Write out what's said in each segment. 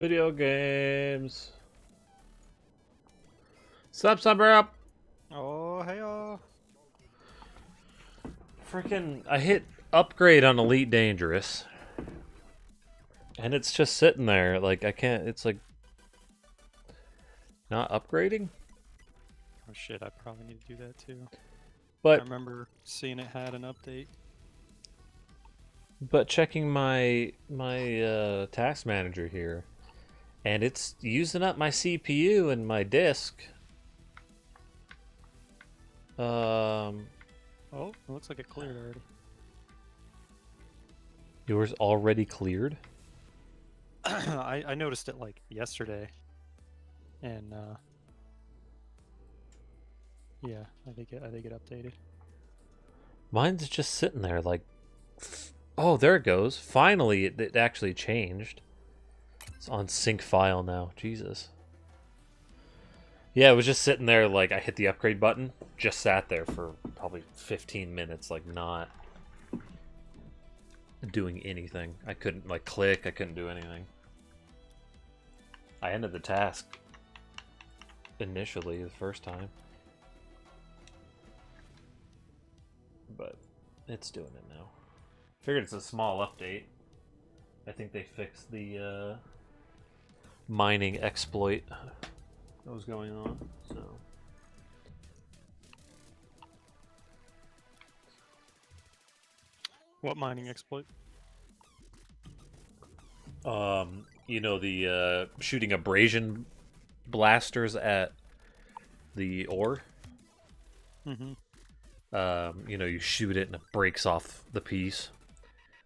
Video games. Sup, up. Oh, hey, oh. Freaking, I hit upgrade on Elite Dangerous. And it's just sitting there. Like, I can't, it's like, not upgrading? Oh shit, I probably need to do that too. I But, remember seeing it had an update. checking my task manager here. And it's using up my CPU and my disk. Oh, it looks like it cleared already. Yours already cleared? I noticed it like yesterday. And yeah, I think it updated. Mine's just sitting there like, oh, there it goes. Finally, it actually changed. It's on sync file now. Jesus. Yeah, it was just sitting there like I hit the upgrade button. Just sat there for probably 15 minutes, like not doing anything. I couldn't like click. I couldn't do anything. I ended the task initially the first time. But it's doing it now. Figured it's a small update. I think they fixed the mining exploit that was going on, so. What mining exploit? You know, the shooting abrasion blasters at the ore. Mm-hmm. You know, you shoot it and it breaks off the piece.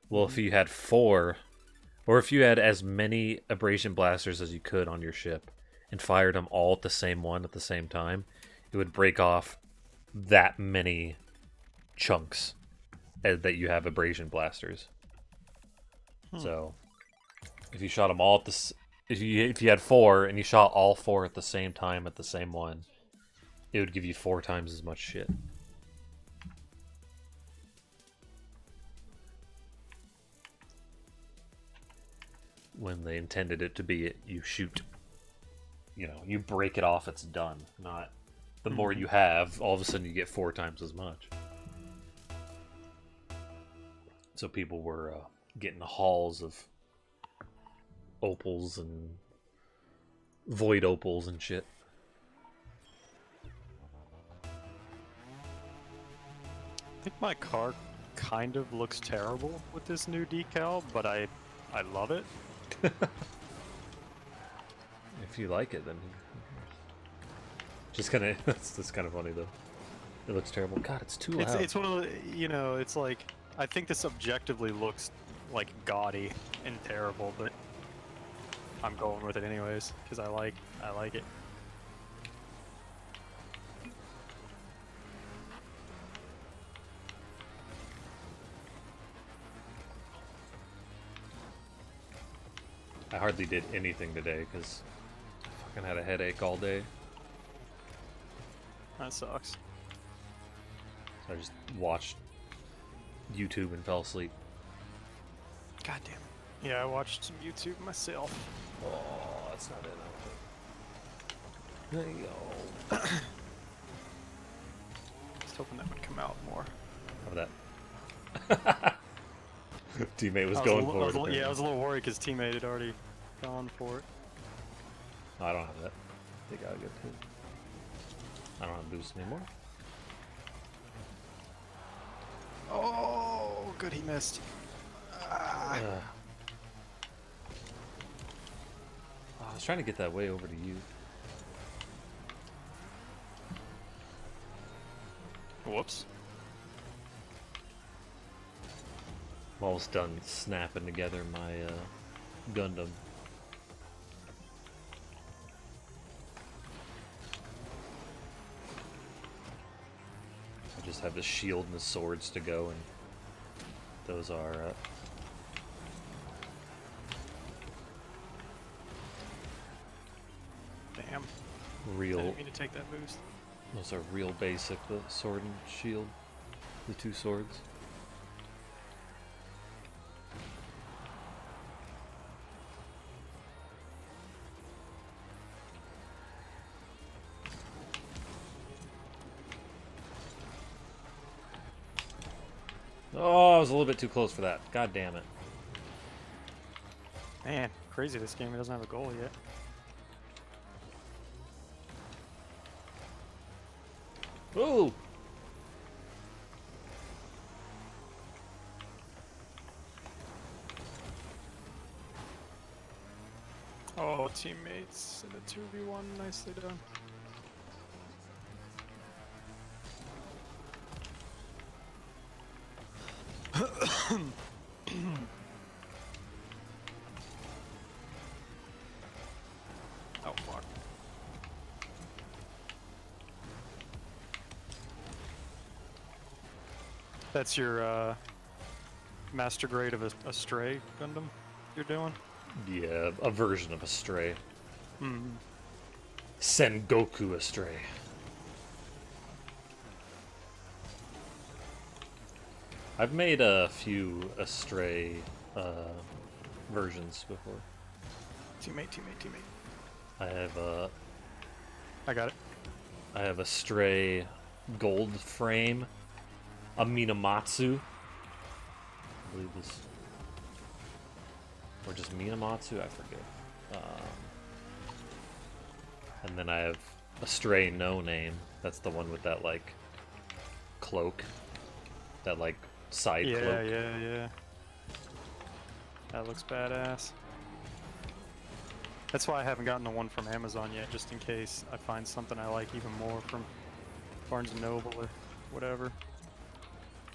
Well, if you had 4, or if you had as many abrasion blasters as you could on your ship and fired them all at the same one at the same time, it would break off that many chunks that you have abrasion blasters. So, if you shot them all at the if you had 4 and you shot all 4 at the same time at the same one, it would give you 4 times as much shit. When they intended it to be, you shoot, you know, you break it off, it's done. Not the more you have, all of a sudden you get 4 times as much. So people were getting hauls of opals and void opals and shit. I think my car kind of looks terrible with this new decal, but I love it. If you like it, then just kind of that's kind of funny though. It looks terrible. God, it's too loud. It's one of the, you know, it's like, I think this objectively looks like gaudy and terrible, but I'm going with it anyways because I like it. I hardly did anything today because I fucking had a headache all day. That sucks. So I just watched YouTube and fell asleep. God damn it. Yeah, I watched some YouTube myself. Oh, that's not it. There you go. Just hoping that would come out more. How that? Teammate was going for it. Yeah, I was a little worried because teammate had already gone for it. No, I don't have that. They got a good too. I don't have boost anymore. Oh, good, he missed. Ah. Oh, I was trying to get that way over to you. Whoops. I'm almost done snapping together my Gundam. I just have the shield and the swords to go, and those are Damn. I real. didn't mean to take that boost. Those are real basic. The sword and shield, the 2 swords. Oh, I was a little bit too close for that. God damn it. Man, crazy this game doesn't have a goal yet. Ooh! Oh, teammates in a 2v1, nicely done. Oh, fuck. That's your, master grade of a Stray Gundam you're doing? Yeah, a version of a Stray. Hmm. Sengoku Astray. I've made a few Astray versions before. Teammate. I have I got it. I have a Stray gold frame, a Minamatsu. I believe this, or just Minamatsu, I forget. And then I have a Stray No Name. That's the one with that like cloak, that like side cloak. Yeah. That looks badass. That's why I haven't gotten the one from Amazon yet, just in case I find something I like even more from Barnes & Noble or whatever.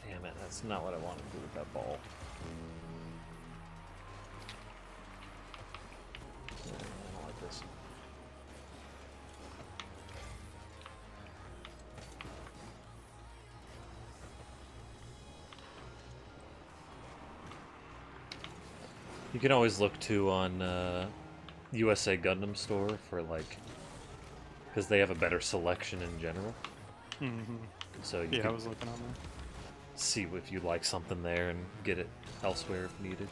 Damn it, that's not what I wanted to do with that ball. Yeah, I don't like this. You can always look too on USA Gundam Store for like, because they have a better selection in general. Mm-hmm. So you Yeah, I can was looking on there. see if you like something there and get it elsewhere if needed.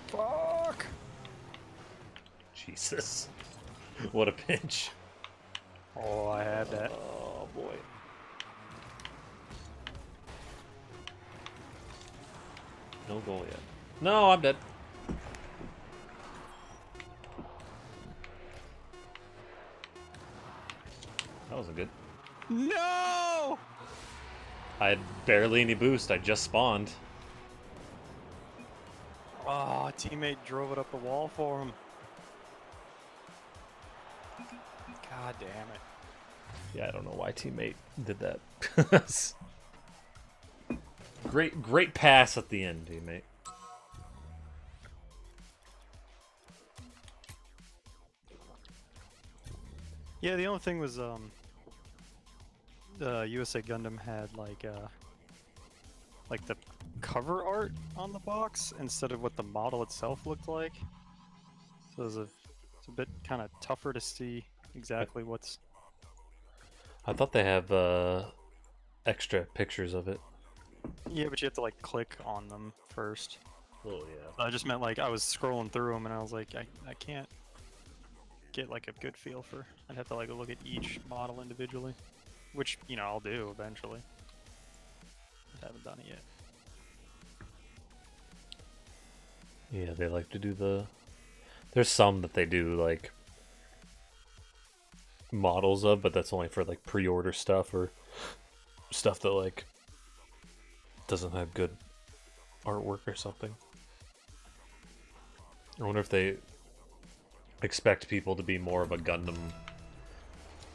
Fuck! Jesus. What a pinch. Oh, I had that. Oh boy. No goal yet. No, I'm dead. That wasn't good. No! I had barely any boost. I just spawned. Oh, teammate drove it up the wall for him. God damn it. Yeah, I don't know why teammate did that. Great pass at the end, teammate. Yeah, the only thing was, the USA Gundam had like the cover art on the box instead of what the model itself looked like. So it's a bit kind of tougher to see exactly what's. I thought they have extra pictures of it. Yeah, but you have to like click on them first. Oh yeah. I just meant like I was scrolling through them and I was like, I can't get like a good feel for. I'd have to like look at each model individually, which you know I'll do eventually. I haven't done it yet. Yeah, they like to do the... There's some that they do, like, models of, but that's only for, like, pre-order stuff or stuff that, like, doesn't have good artwork or something. I wonder if they expect people to be more of a Gundam...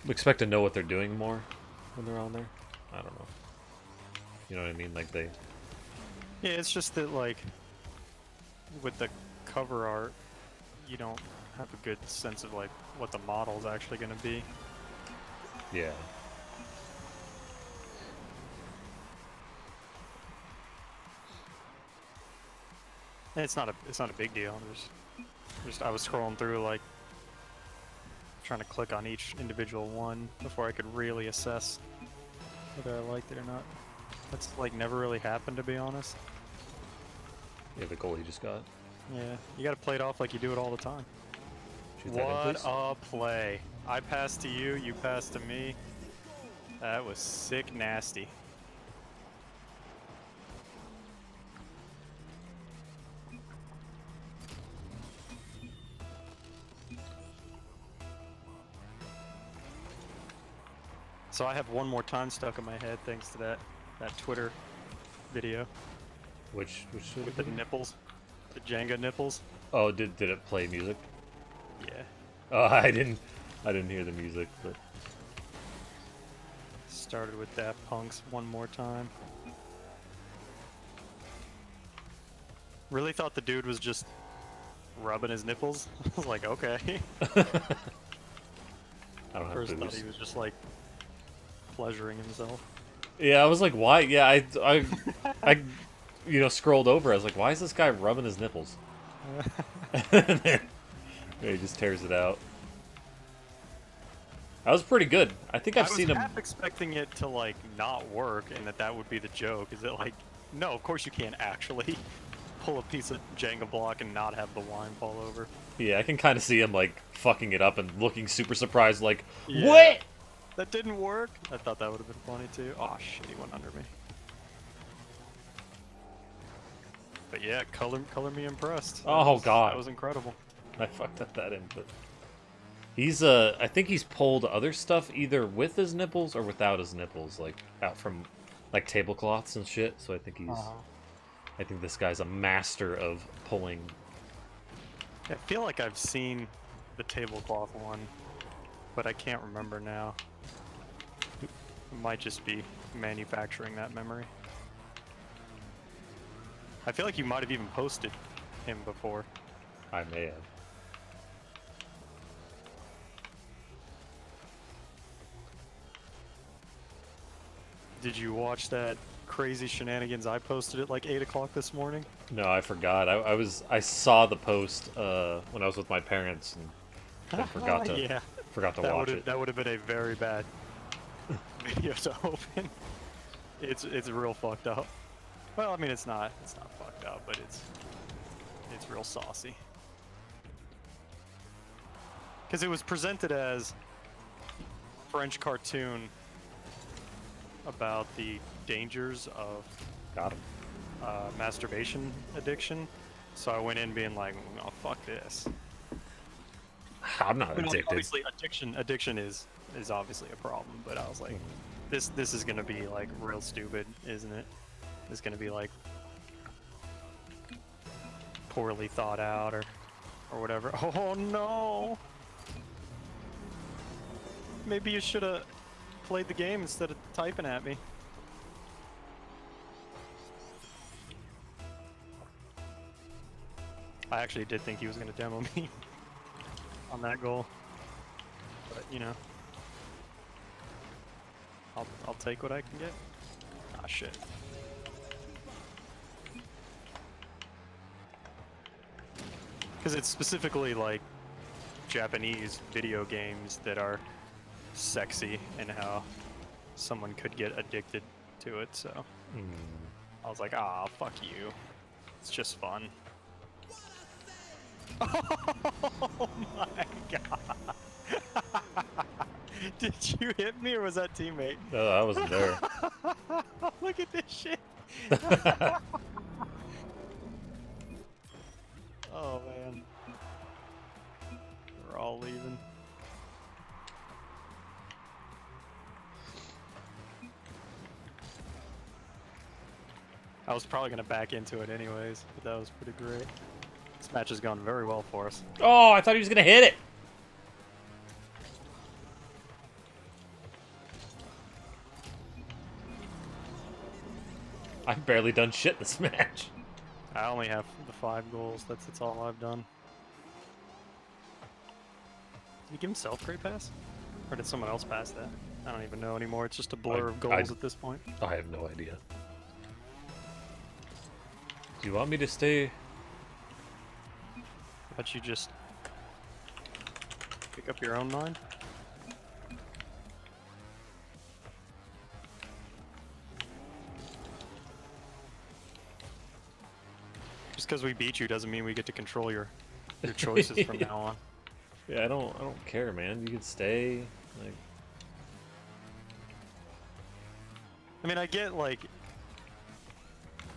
Expect to know what they're doing more when they're on there? I don't know. You know what I mean? Like, they... Yeah, it's just that like with the cover art, you don't have a good sense of like what the model's actually going to be. Yeah. And it's not a big deal. Just I was scrolling through like trying to click on each individual one before I could really assess whether I liked it or not. That's like never really happened, to be honest. Yeah, the goal he just got. Yeah, you got to play it off like you do it all the time. Shoot that in, What please. a play! I passed to you, you passed to me. That was sick nasty. So I have one more time stuck in my head thanks to that Twitter video Which with the nipples, the Jenga nipples. Oh, did it play music? Yeah. Oh, I didn't hear the music, but Started with Daft Punk's One More Time. Really thought the dude was just rubbing his nipples. I was like, okay. I don't have First thought booze. he was just like pleasuring himself. Yeah, I was like, why? Yeah, I scrolled over. I was like, why is this guy rubbing his nipples? And then he just tears it out. That was pretty good. I think I've seen I him. was half expecting it to like not work and that would be the joke. Is it like, no, of course you can't actually pull a piece of Jenga block and not have the wine fall over. Yeah, I can kind of see him like fucking it up and looking super surprised, like, Yeah. what? That didn't work. I thought that would have been funny too. Oh shit, he went under me. But yeah, color me impressed. Oh, God. That was incredible. I fucked up that input. He's I think he's pulled other stuff either with his nipples or without his nipples, like out from like tablecloths and shit. So I think he's I think this guy's a master of pulling. I feel like I've seen the tablecloth one, but I can't remember now. It might just be manufacturing that memory. I feel like you might have even posted him before. I may have. Did you watch that crazy shenanigans I posted at like 8 o'clock this morning? No, I forgot. I saw the post when I was with my parents and I forgot to Yeah. forgot to That watch would it. that would have been a very bad video to open. It's real fucked up. Well, I mean it's not fucked up, but it's real saucy. Because it was presented as French cartoon about the dangers of Got him. masturbation addiction. So I went in being like, oh fuck this. I'm not I mean, addicted. obviously, addiction is obviously a problem, but I was like, this is gonna be like real stupid, isn't it? It's gonna be like poorly thought out or whatever. Oh no! Maybe you should have played the game instead of typing at me. I actually did think he was gonna demo me on that goal. But, you know. I'll take what I can get. Ah, shit. Because it's specifically, like, Japanese video games that are sexy and how someone could get addicted to it, so... I was like, ah, fuck you. It's just fun. Oh my god! Did you hit me or was that teammate? No, I wasn't there. Look at this shit! Oh man. We're all leaving. I was probably gonna back into it anyways, but that was pretty great. This match has gone very well for us. Oh, I thought he was gonna hit it. I've barely done shit this match. I only have the 5 goals. That's all I've done. Did he give himself great pass? Or did someone else pass that? I don't even know anymore. It's just a blur of goals at this point. I have no idea. Do you want me to stay? But you just pick up your own mind? Just because we beat you doesn't mean we get to control your choices from now on. Yeah, I don't care, man. You can stay. Like, I mean, I get like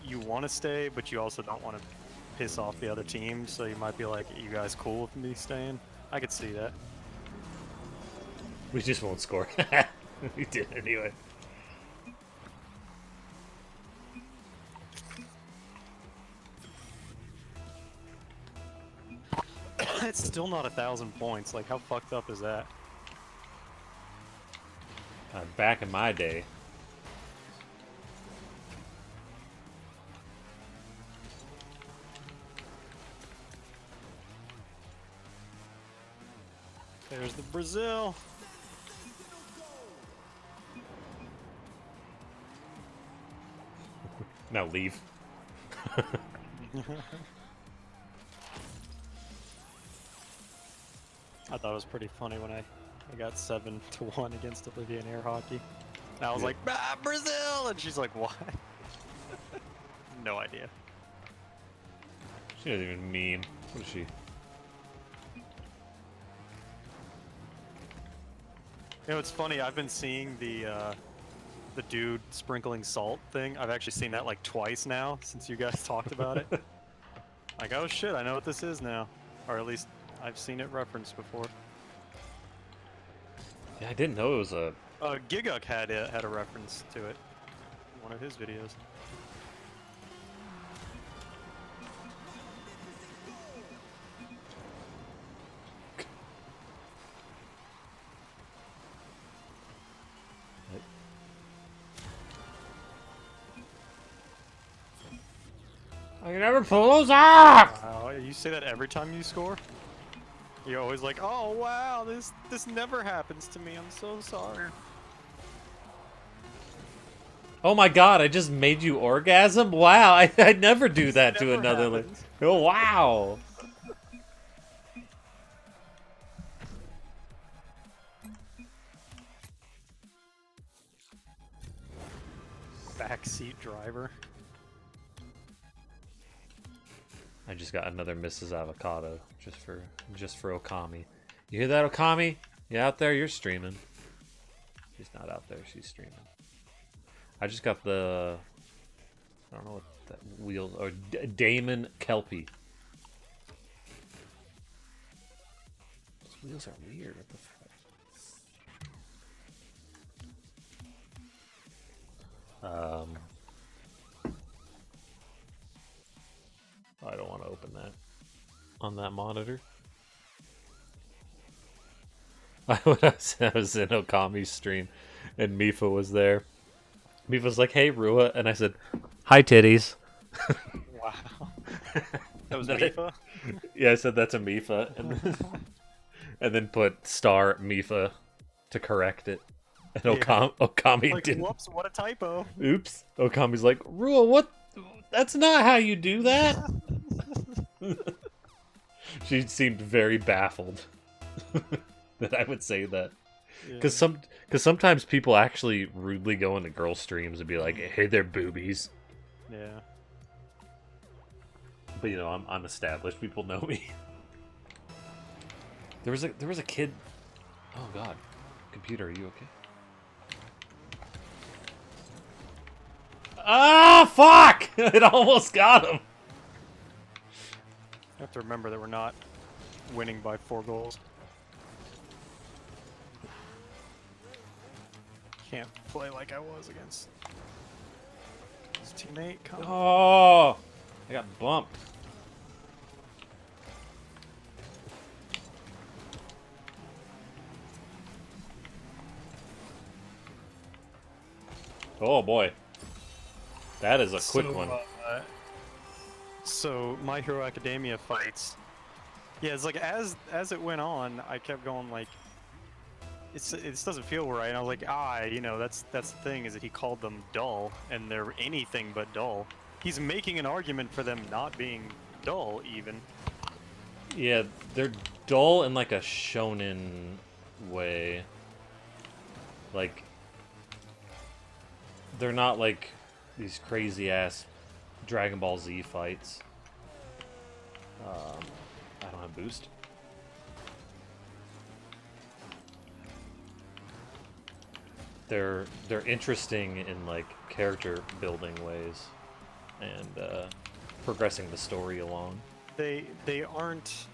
you want to stay, but you also don't want to piss off the other team. So you might be like, "You guys cool with me staying?" I could see that. we just won't score. We did anyway. It's still not 1,000 points. Like, how fucked up is that? Back in my day. There's the Brazil. Now leave. I thought it was pretty funny when I got 7-1 against Olivia in air hockey. And I was Yeah. like, "Ah, Brazil!" And she's like, "Why?" No idea. She doesn't even mean. What is she? You know, it's funny. I've been seeing the dude sprinkling salt thing. I've actually seen that like twice now since you guys talked about it. Like, oh shit, I know what this is now, or at least I've seen it referenced before. Yeah, I didn't know it was a. Giguk had a reference to it in one of his videos. I can never pull those off. Wow, you say that every time you score? You're always like, "Oh wow, this never happens to me. I'm so sorry." Oh my god! I just made you orgasm. Wow! I never do that to Never another. happens. Oh wow! Backseat driver. I just got another Mrs. Avocado just for Okami. You hear that, Okami? You out there? You're streaming. She's not out there. She's streaming. I just got the. I don't know what that wheel or Damon Kelpie. Those wheels are weird. What the fuck? I don't want to open that on that monitor. I was in Okami's stream, and Mifa was there. Mifa's like, "Hey, Rua," and I said, "Hi, titties." Wow. That was That- Mifa? Yeah, I said that's a Mifa, and then put star Mifa to correct it. And Yeah. Okami Like, didn't. whoops, what a typo. Oops. Okami's like, Rua, what? That's not how you do that. She seemed very baffled that I would say that. Because sometimes people actually rudely go into girl streams and be like, "Hey, they're boobies." Yeah. But you know, I'm established. People know me. There was a kid. Oh God, computer, are you okay? Ah, fuck! It almost got him. You have to remember that we're not winning by 4 goals. Can't play like I was against his teammate. Come on. Oh, I got bumped. Oh boy, that is a quick one. So My Hero Academia fights. Yeah, it's like as it went on, I kept going like, it doesn't feel right. And I was like, you know, that's the thing is that he called them dull, and they're anything but dull. He's making an argument for them not being dull, even. Yeah, they're dull in like a shonen way. Like, they're not like these crazy ass Dragon Ball Z fights. I don't have boost. they're interesting in like character building ways, and progressing the story along. They aren't,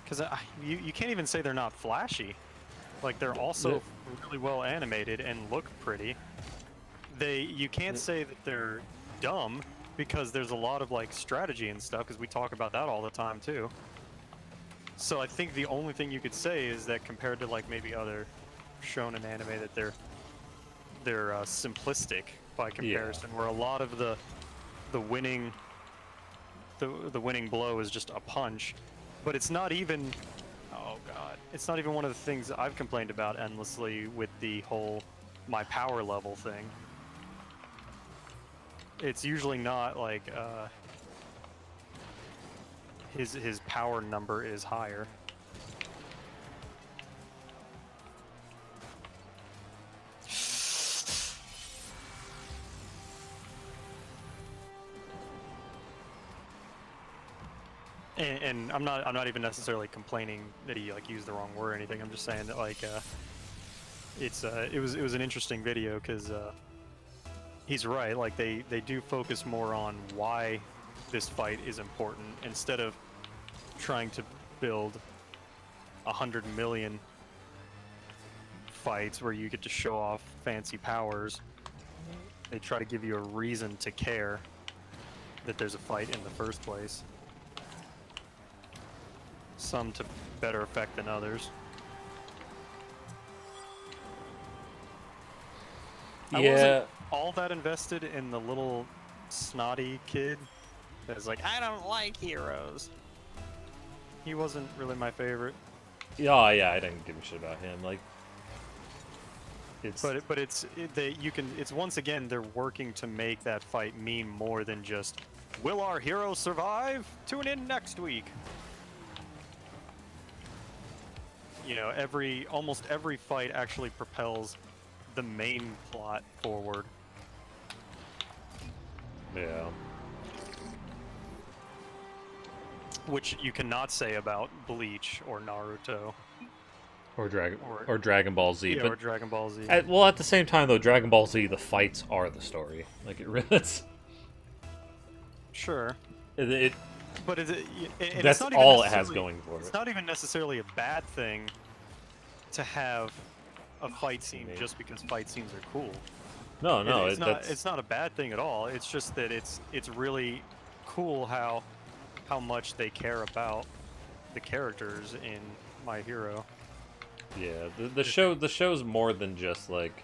because you can't even say they're not flashy. Like they're also really well animated and look pretty. You can't say that they're dumb because there's a lot of like strategy and stuff because we talk about that all the time too. So I think the only thing you could say is that compared to like maybe other shonen anime that they're simplistic by comparison, where a lot of the winning the winning blow is just a punch, but it's not even, oh god, it's not even one of the things I've complained about endlessly with the whole my power level thing. It's usually not like his power number is higher. And I'm not even necessarily complaining that he like used the wrong word or anything. I'm just saying that like it was an interesting video because he's right. Like they do focus more on why this fight is important instead of trying to build 100 million fights where you get to show off fancy powers. They try to give you a reason to care that there's a fight in the first place. Some to better effect than others. I wasn't all that invested in the little snotty kid that's like, I don't like heroes. He wasn't really my favorite. Oh yeah, I didn't give a shit about him. Like, it's it's once again they're working to make that fight mean more than just, will our hero survive? Tune in next week. You know, almost every fight actually propels the main plot forward. yeah. Which you cannot say about Bleach or Naruto. Or Dragon Ball Z. Yeah, but or Dragon Ball Z. at the same time though, Dragon Ball Z, the fights are the story. Like it really is. Sure. It But and that's it's not even all it has necessarily- going for It's it. not even necessarily a bad thing to have a fight scene Maybe. just because fight scenes are cool. No, It's not a bad thing at all. It's just that it's really cool how much they care about the characters in My Hero. yeah. The show's more than just like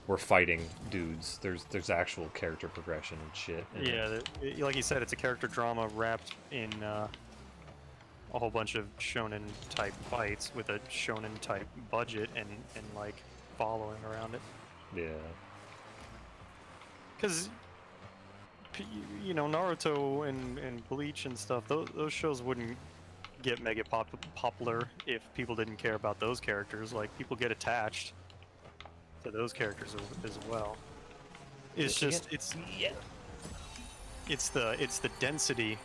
we're fighting dudes. There's actual character progression and shit. in it. Yeah, like you said, it's a character drama wrapped in a whole bunch of shonen type fights with a shonen type budget and like following around it. Yeah. Because you know, Naruto and Bleach and stuff, those shows wouldn't get mega popular if people didn't care about those characters. Like people get attached to those characters as well. It's just it's the density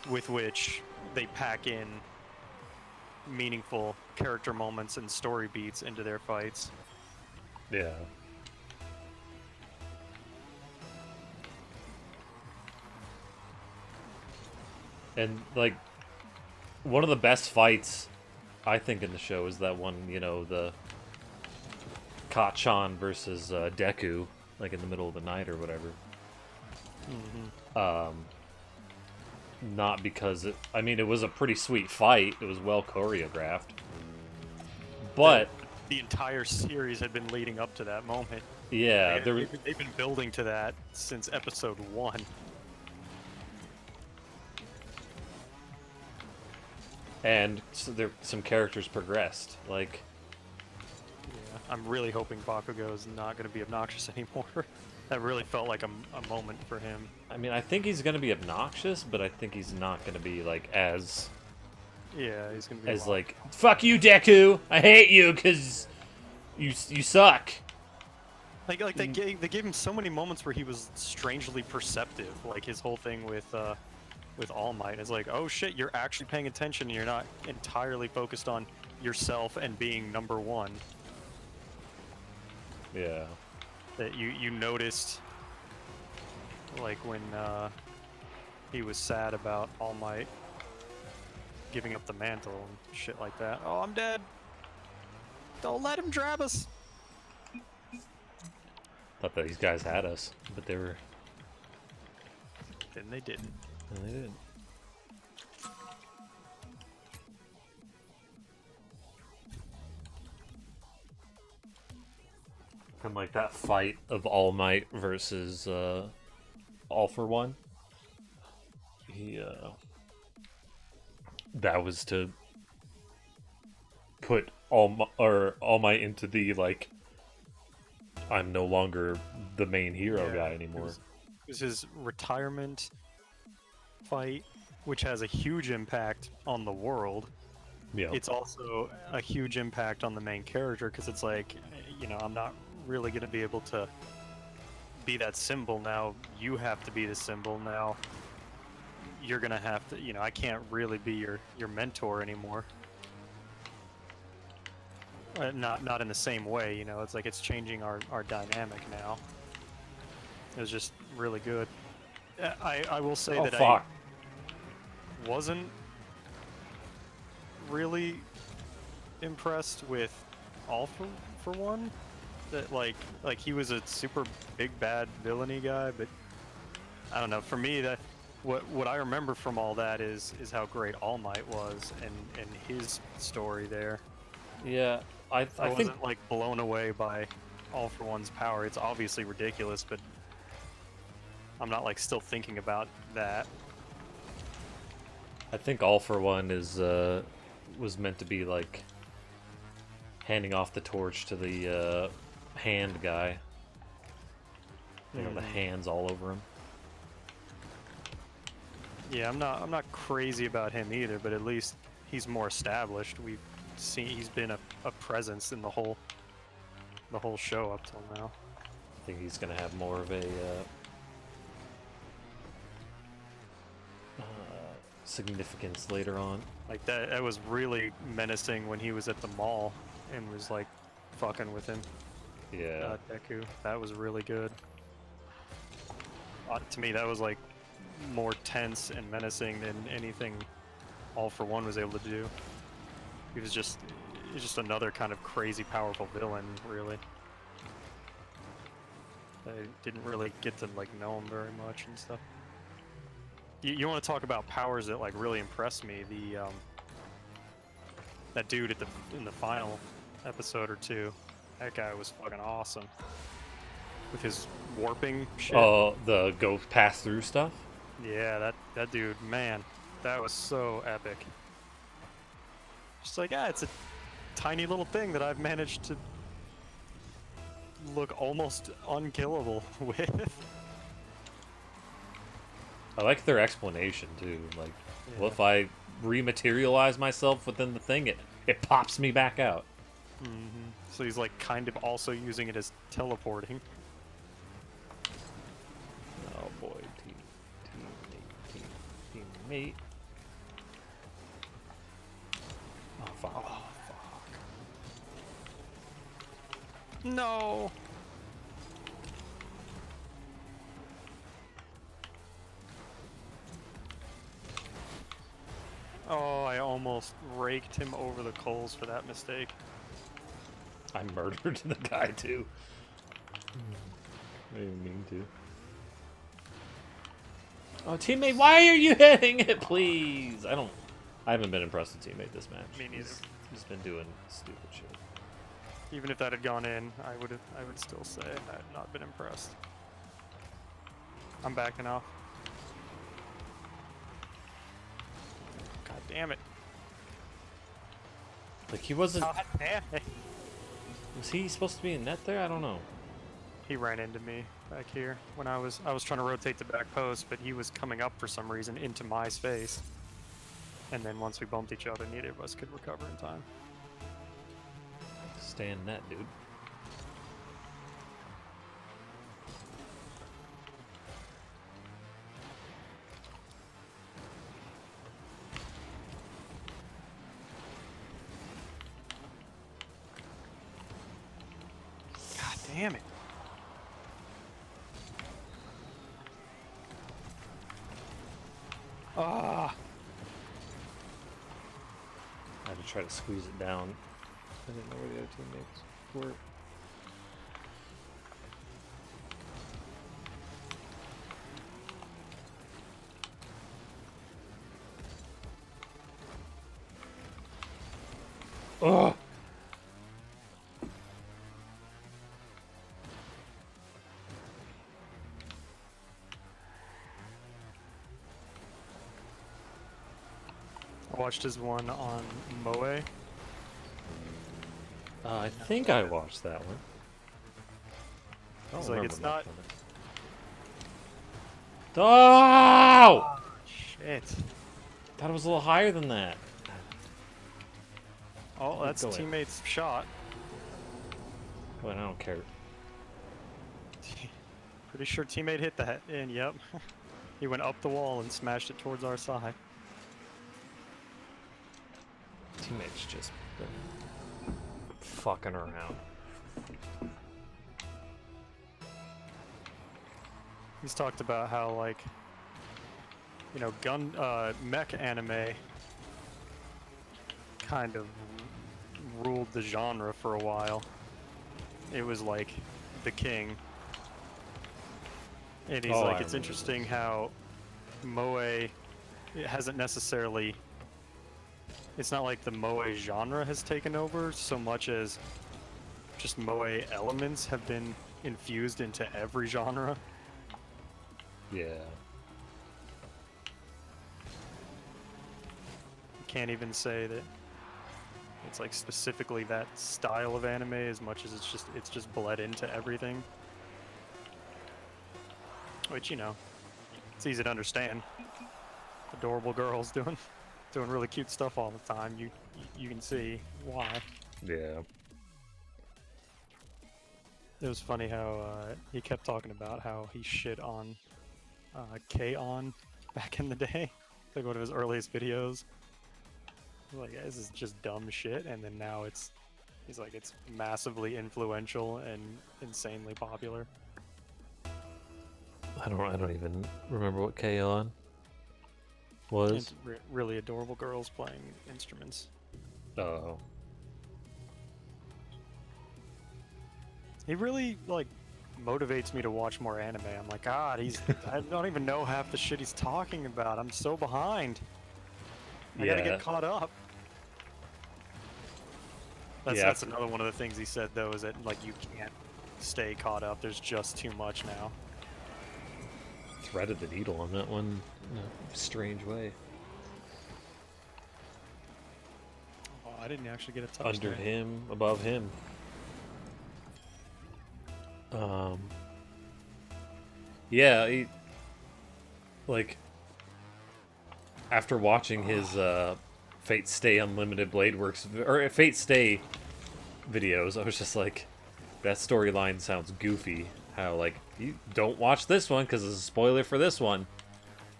with which they pack in meaningful character moments and story beats into their fights. Yeah. And like one of the best fights I think in the show is that one, you know, the Kacchan versus Deku, like in the middle of the night or whatever. Not because it was a pretty sweet fight. It was well choreographed. But The entire series had been leading up to that moment. yeah, Like, there was, they've been building to that since episode 1. and so some characters progressed. Like Yeah, I'm really hoping Bakugo is not going to be obnoxious anymore. That really felt like a moment for him. I think he's gonna be obnoxious, but I think he's not gonna be like as Yeah, he's going to be as like fuck you, Deku. I hate you because you suck. like they gave him so many moments where he was strangely perceptive. Like his whole thing with All Might is like, oh shit, you're actually paying attention. And you're not entirely focused on yourself and being number one. Yeah. that you noticed, like when he was sad about All Might giving up the mantle and shit like that. Oh, I'm dead. Don't let him drab us. Thought that these guys had us, but they were. Then they didn't. No, they didn't. And like that fight of All Might versus All for One. He that was to put All Might into the like I'm no longer the main hero Yeah, guy it anymore. was his retirement fight, which has a huge impact on the world. Yeah. It's also a huge impact on the main character because it's like, you know, I'm not really going to be able to be that symbol now. You have to be the symbol now. You're going to have to, you know, I can't really be your mentor anymore. Not in the same way, you know. It's like it's changing our dynamic now. It was just really good. I will say Oh that fuck. I wasn't really impressed with All for One. That like he was a super big bad villainy guy, but I don't know. For me, that what I remember from all that is how great All Might was and his story there. Yeah. I I think wasn't like blown away by All for One's power. It's obviously ridiculous, but I'm not like still thinking about that. All for One is was meant to be like handing off the torch to the hand guy. You know, the hands all over him. Yeah, I'm not crazy about him either, but at least he's more established. We've seen he's been a presence in the whole show up till now. I think he's gonna have more of a significance later on. Like that was really menacing when he was at the mall and was like fucking with him. Yeah. Deku. That was really good. To me, that was like more tense and menacing than anything All for One was able to do. He was just another kind of crazy powerful villain, really. I didn't really get to like know him very much and stuff. You want to talk about powers that like really impressed me? The that dude in the final episode or two, that guy was fucking awesome with his warping shit. Oh, the go pass through stuff. Yeah, that dude, man, that was so epic. Just like, it's a tiny little thing that I've managed to look almost unkillable with. I like their explanation too. Like, Yeah. well, if I rematerialize myself within the thing, it pops me back out. So he's like kind of also using it as teleporting. Oh boy, teammate. Oh fuck. Oh, fuck. No! Oh, I almost raked him over the coals for that mistake. I murdered the guy too. I didn't mean to. Oh, teammate, why are you hitting it, please? I haven't been impressed with teammate this match. Me neither. He's been doing stupid shit. Even if that had gone in, I would still say I had not been impressed. I'm backing off. God damn it. Like, he wasn't... God damn it. Was he supposed to be in net there? I don't know. He ran into me back here when I was trying to rotate the back post, but he was coming up for some reason into my space. And then once we bumped each other, neither of us could recover in time. Stay in net, dude. God damn it. Ah! I had to try to squeeze it down. I didn't know where the other teammates were. Ugh! I watched his one on Moe. I think I watched that one. I don't It's like, remember it's much not- of it. Oh! Shit. Thought it was a little higher than that. Oh, that's Go ahead. teammate's shot. Well, I don't care. Pretty sure teammate hit that, and yep. He went up the wall and smashed it towards our side. Teammates just fucking around. He's talked about how, like, you know, mech anime kind of ruled the genre for a while. It was like the king. And he's Oh, like, I it's remember interesting how Moe, it hasn't necessarily, it's not like the Moe genre has taken over so much as just Moe elements have been infused into every genre. Yeah. You can't even say that it's like specifically that style of anime as much as it's just bled into everything. Which, you know, it's easy to understand. Adorable girls doing really cute stuff all the time. You can see why. Yeah. It was funny how he kept talking about how he shit on K-On! Back in the day. Like one of his earliest videos. Like, this is just dumb shit, and then now he's like, it's massively influential and insanely popular. I don't even remember what K-On! Was. And really adorable girls playing instruments. Oh. He really, like, motivates me to watch more anime. I'm like, God, I don't even know half the shit he's talking about. I'm so behind. I gotta Yeah. get caught up. Yeah. That's another one of the things he said, though, is that, like, you can't stay caught up. There's just too much now. Threaded the needle on that one in a strange way. Oh, I didn't actually get a touch Under there. him, above him. Yeah, like, after watching his Fate Stay Unlimited Blade Works, or Fate Stay videos, I was just like, that storyline sounds goofy. How, like, you don't watch this one because it's a spoiler for this one.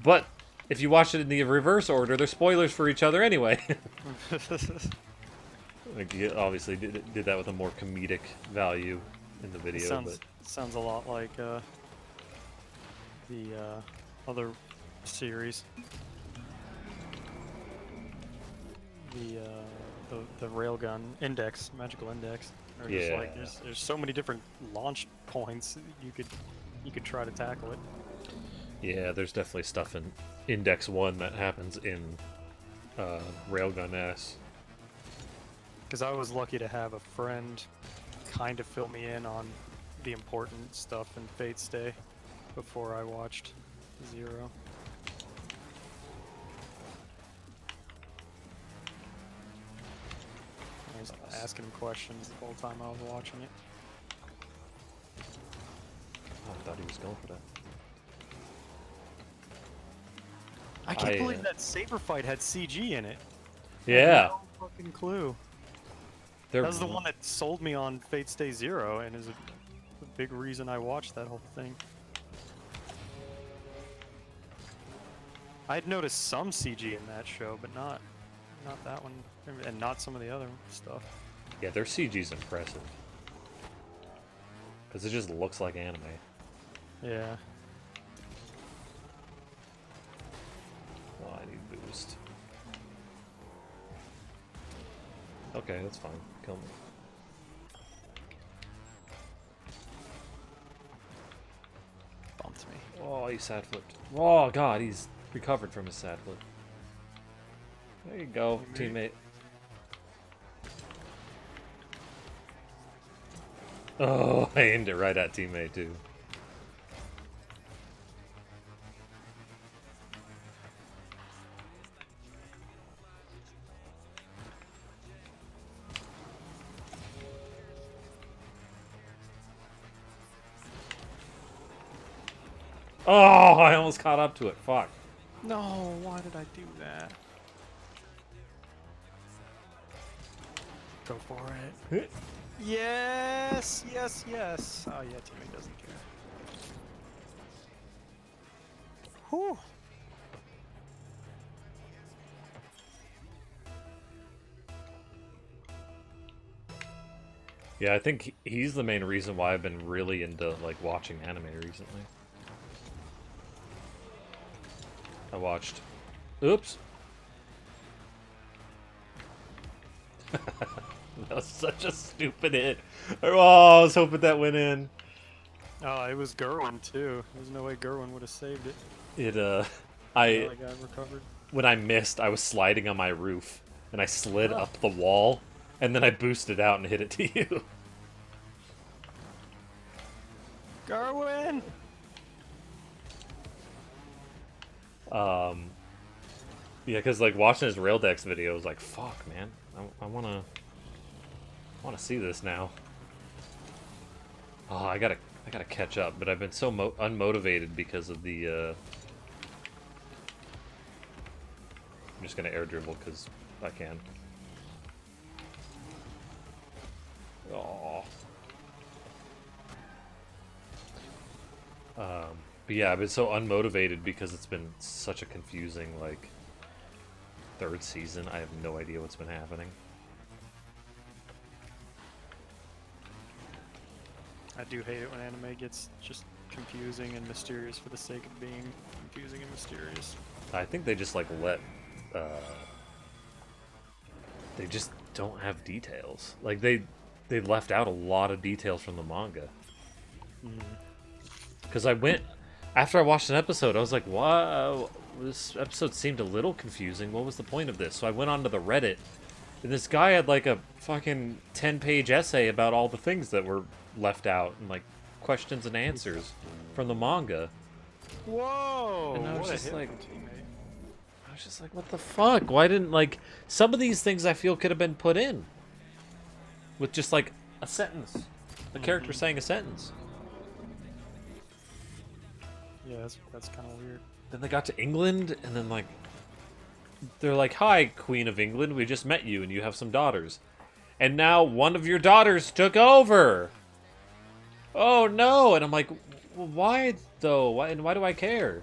But if you watch it in the reverse order, they're spoilers for each other anyway. Like, you obviously did that with a more comedic value in the video. Sounds a lot like the other series. The Railgun Index, Magical Index. Or just like Yeah. there's so many different launch points you could try to tackle it. Yeah, there's definitely stuff in Index 1 that happens in Railgun S. Because I was lucky to have a friend kind of fill me in on the important stuff in Fate Stay before I watched Zero. I was asking him questions the whole time I was watching it. Oh, I thought he was going for that. I can't I, believe that saber fight had CG in it. Yeah, No fucking clue. they're That was the one that sold me on Fate Stay Zero and is a big reason I watched that whole thing. I'd noticed some CG in that show, but not that one, and not some of the other stuff. Yeah, their CG's impressive. Because it just looks like anime. Yeah. Oh, I need boost. Okay, that's fine. Kill me. Bumped me. Oh, he's sad flipped. Oh god, he's recovered from his sad flip. There you go, teammate. Oh, I aimed it right at teammate too. Oh, I almost caught up to it. Fuck. No, why did I do that? Go for it. Yes, yes, yes. Oh yeah, teammate doesn't care. Whew. Yeah, I think he's the main reason why I've been really into like watching anime recently. I watched. Oops. That was such a stupid hit. Oh, I was hoping that went in. Oh, it was Gerwin too. There's no way Gerwin would have saved it. It I got recovered. when I missed, I was sliding on my roof and I slid up the wall and then I boosted out and hit it to you. Gerwin! Yeah, because like watching his Raildex video was like, fuck, man, I wanna see this now. Oh, I gotta catch up, but I've been so unmotivated because of the. I'm just gonna air dribble because I can. Oh. But yeah, I've been so unmotivated because it's been such a confusing like third season. I have no idea what's been happening. I do hate it when anime gets just confusing and mysterious for the sake of being confusing and mysterious. I think they just like let. They just don't have details. Like they left out a lot of details from the manga. Because I went after I watched an episode, I was like, "Wow, this episode seemed a little confusing. What was the point of this?" So I went onto the Reddit, and this guy had like a fucking 10-page essay about all the things that were left out and like questions and answers from the manga. Whoa! And I was what a just hit like- from teammate. I was just like, "What the fuck? Why didn't like some of these things I feel could have been put in with just like a sentence, a character saying a sentence." Yeah, that's kind of weird. Then they got to England, and then like they're like, "Hi, Queen of England. We just met you, and you have some daughters, and now one of your daughters took over." Oh no! And I'm like, well, why though? Why do I care?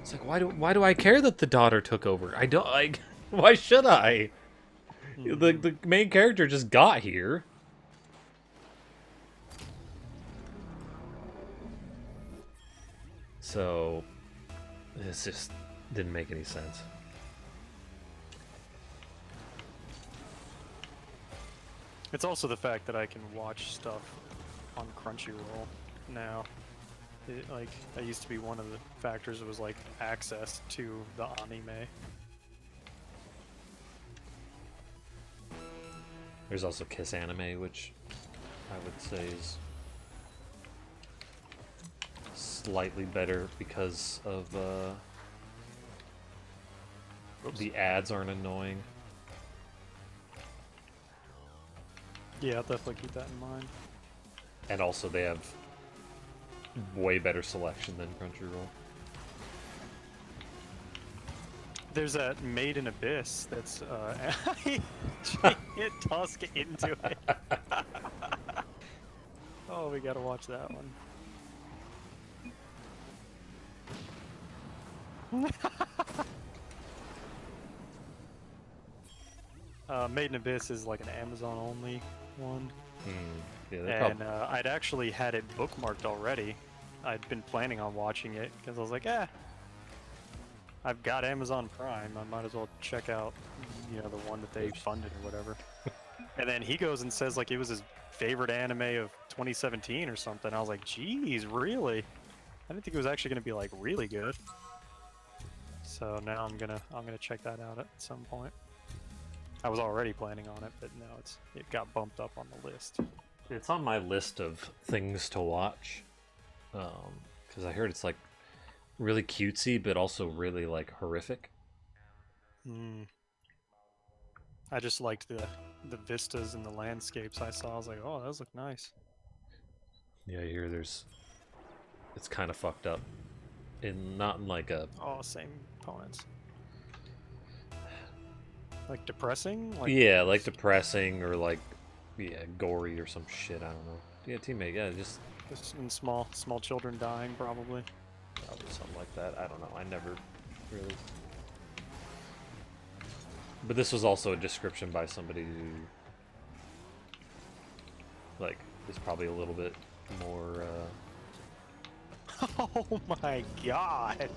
It's like why do I care that the daughter took over? I don't like. Why should I? The main character just got here. So, this just didn't make any sense. It's also the fact that I can watch stuff on Crunchyroll now. Like, that used to be one of the factors, was like access to the anime. There's also Kiss Anime, which I would say is slightly better because of the ads aren't annoying. Yeah, I'll definitely keep that in mind. And also they have way better selection than Crunchyroll. There's that Made in Abyss that's, hit Tusk into it. Oh, we gotta watch that one. Made in Abyss is like an Amazon only one. Yeah, they're And I'd actually had it bookmarked already. I'd been planning on watching it because I was like, I've got Amazon Prime. I might as well check out, you know, the one that they funded or whatever. And then he goes and says like it was his favorite anime of 2017 or something. I was like, geez, really? I didn't think it was actually gonna be like really good. So now I'm gonna check that out at some point. I was already planning on it, but no, it got bumped up on the list. It's on my list of things to watch, because I heard it's like really cutesy, but also really like horrific. I just liked the vistas and the landscapes I saw. I was like, oh, those look nice. Yeah, I hear it's kind of fucked up, not in like a Same opponents. Like depressing? Like yeah, like depressing or like gory or some shit. I don't know. Yeah, teammate. Yeah, just in small children dying probably. probably something like that. I don't know. I never really. But this was also a description by somebody who, like, is probably a little bit more. Oh my god!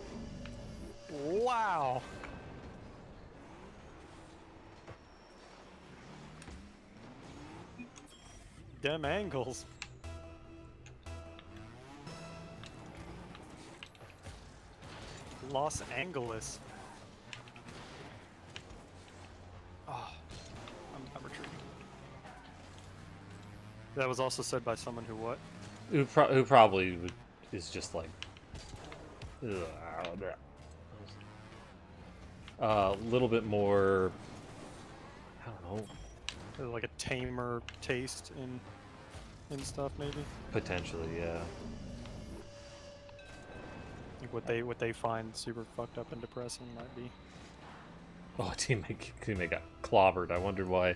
Wow! Them angles. Los Angeles. Oh, I'm retreating. That was also said by someone who what? Who probably is just like. A little bit more. I don't know. Like a tamer taste in stuff, maybe. Potentially, yeah. Like what they find super fucked up and depressing might be. Oh, teammate got clobbered. I wondered why.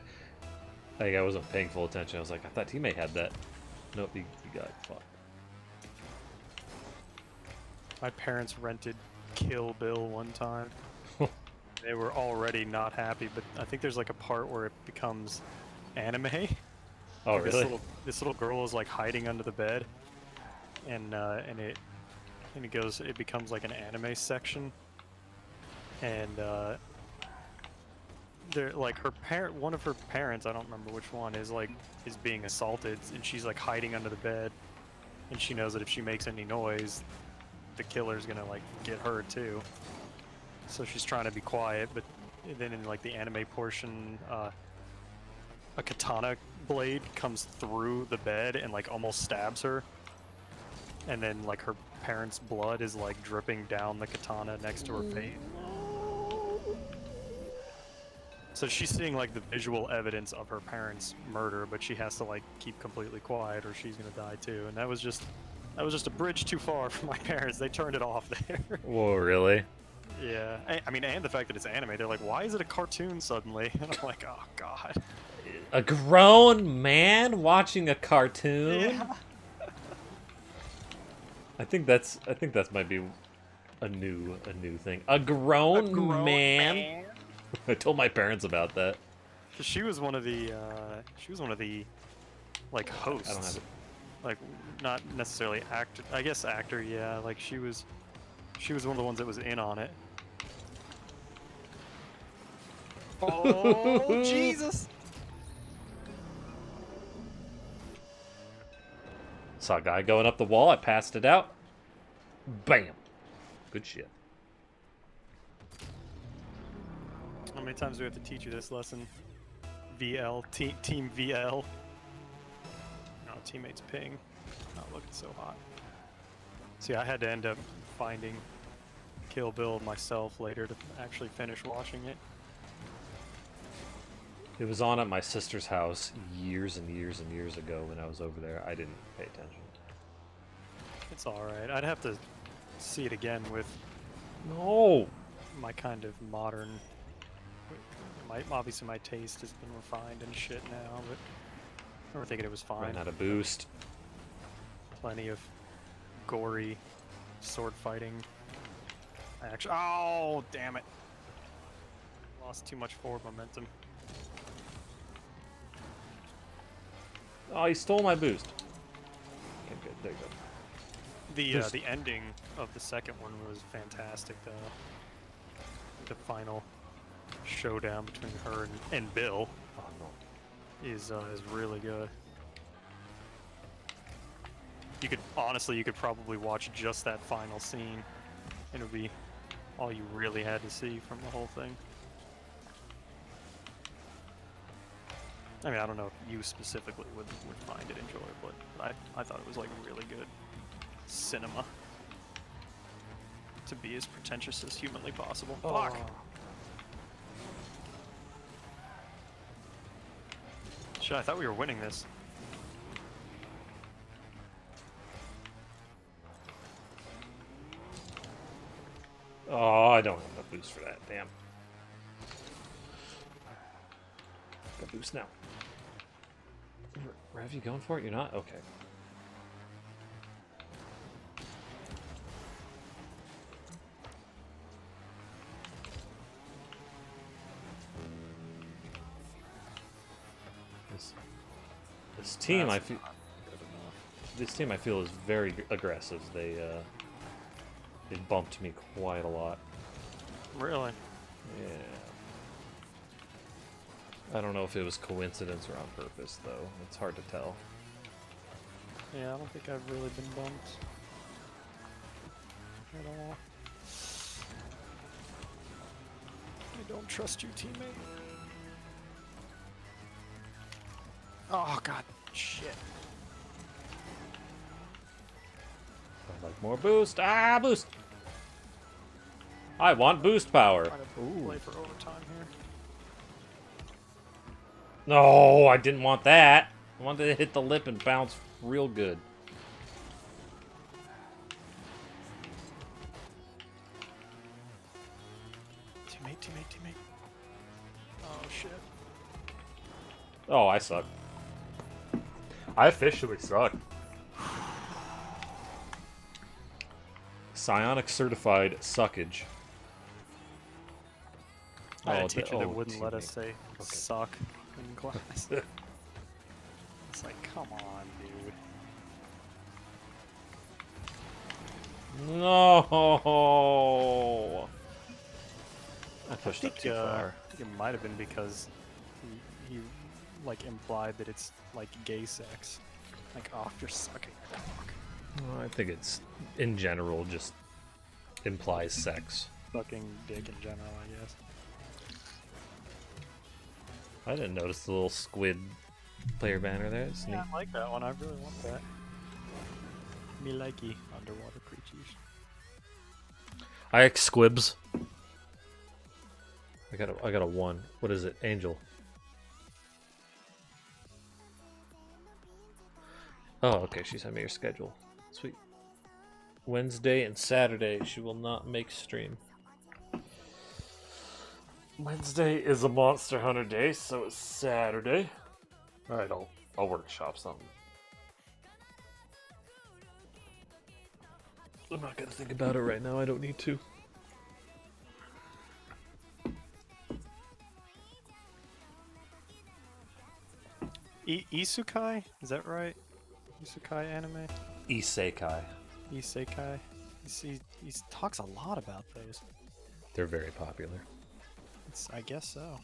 Like I wasn't paying full attention. I was like, I thought teammate had that. Nope, he got fucked. My parents rented Kill Bill one time. They were already not happy, but I think there's like a part where it becomes anime. Oh, Like really? This little girl is like hiding under the bed, and it becomes like an anime section, and they're like one of her parents, I don't remember which one, is being assaulted, and she's like hiding under the bed, and she knows that if she makes any noise, the killer's gonna like get her too. So she's trying to be quiet, but then in like the anime portion, a katana blade comes through the bed and like almost stabs her, and then like her parents' blood is like dripping down the katana next to her face. So she's seeing like the visual evidence of her parents' murder, but she has to like keep completely quiet or she's gonna die too. And that was just a bridge too far for my parents. They turned it off there. Whoa, really? Yeah, I mean, and the fact that it's anime, they're like, why is it a cartoon suddenly? And I'm like, oh god. A grown man watching a cartoon? Yeah. I think that might be a new thing. A grown man? I told my parents about that. She was one of the like hosts. I don't have it. Like not necessarily actor. I guess actor. Yeah. Like she was one of the ones that was in on it. Oh Jesus! Saw a guy going up the wall. I passed it out. Bam. Good shit. How many times do we have to teach you this lesson? VL, team VL. No, teammates ping. Not looking so hot. See, I had to end up finding Kill Bill myself later to actually finish watching it. It was on at my sister's house years and years and years ago when I was over there. I didn't pay attention. It's alright. I'd have to see it again with No. my kind of modern... obviously my taste has been refined and shit now, but I remember thinking it was fine. Ran out of boost. Plenty of gory sword fighting action. Oh, damn it. Lost too much forward momentum. Oh, he stole my boost. Okay, good. There you go. The ending of the second one was fantastic though. The final showdown between her and Bill Oh no. is really good. You could honestly, you could probably watch just that final scene, and it would be all you really had to see from the whole thing. I mean, I don't know if you specifically would find it enjoyable, but I thought it was like really good cinema to be as pretentious as humanly possible. Fuck! Shit, I thought we were winning this. Oh, I don't have enough boost for that. Damn. Got boost now. Rev, you going for it? You're not? Okay. This team, I feel. This team, I feel, is very aggressive. They bumped me quite a lot. Really? Yeah. I don't know if it was coincidence or on purpose, though. It's hard to tell. Yeah, I don't think I've really been bumped at all. I don't trust you, teammate. Oh god, shit. I'd like more boost. Ah, boost! I want boost power. Trying to play for overtime here. No, I didn't want that. I wanted to hit the lip and bounce real good. Teammate. Oh shit. Oh, I suck. I officially suck. Psionic certified suckage. I had Oh, a teacher that oh, wouldn't let us teammate. say Okay. suck in class. It's like, come on, dude. No. I pushed up too far. I think it might have been because he like implied that it's like gay sex. Like, oh, you're sucking your cock. Well, I think it's in general just implies sex. Sucking dick in general, I guess. I didn't notice the little squid player banner there. It's neat. Yeah, I like that one. I really want that. Me likey underwater creatures. I like squibs. I got a 1. What is it? Angel. Oh, okay. She sent me her schedule. Sweet. Wednesday and Saturday she will not make stream. Wednesday is a Monster Hunter day, so it's Saturday. Alright, I'll workshop something. I'm not gonna think about it right now, I don't need to. Isekai? Is that right? Isekai anime? Isekai. Isekai? He talks a lot about those. They're very popular. I guess so.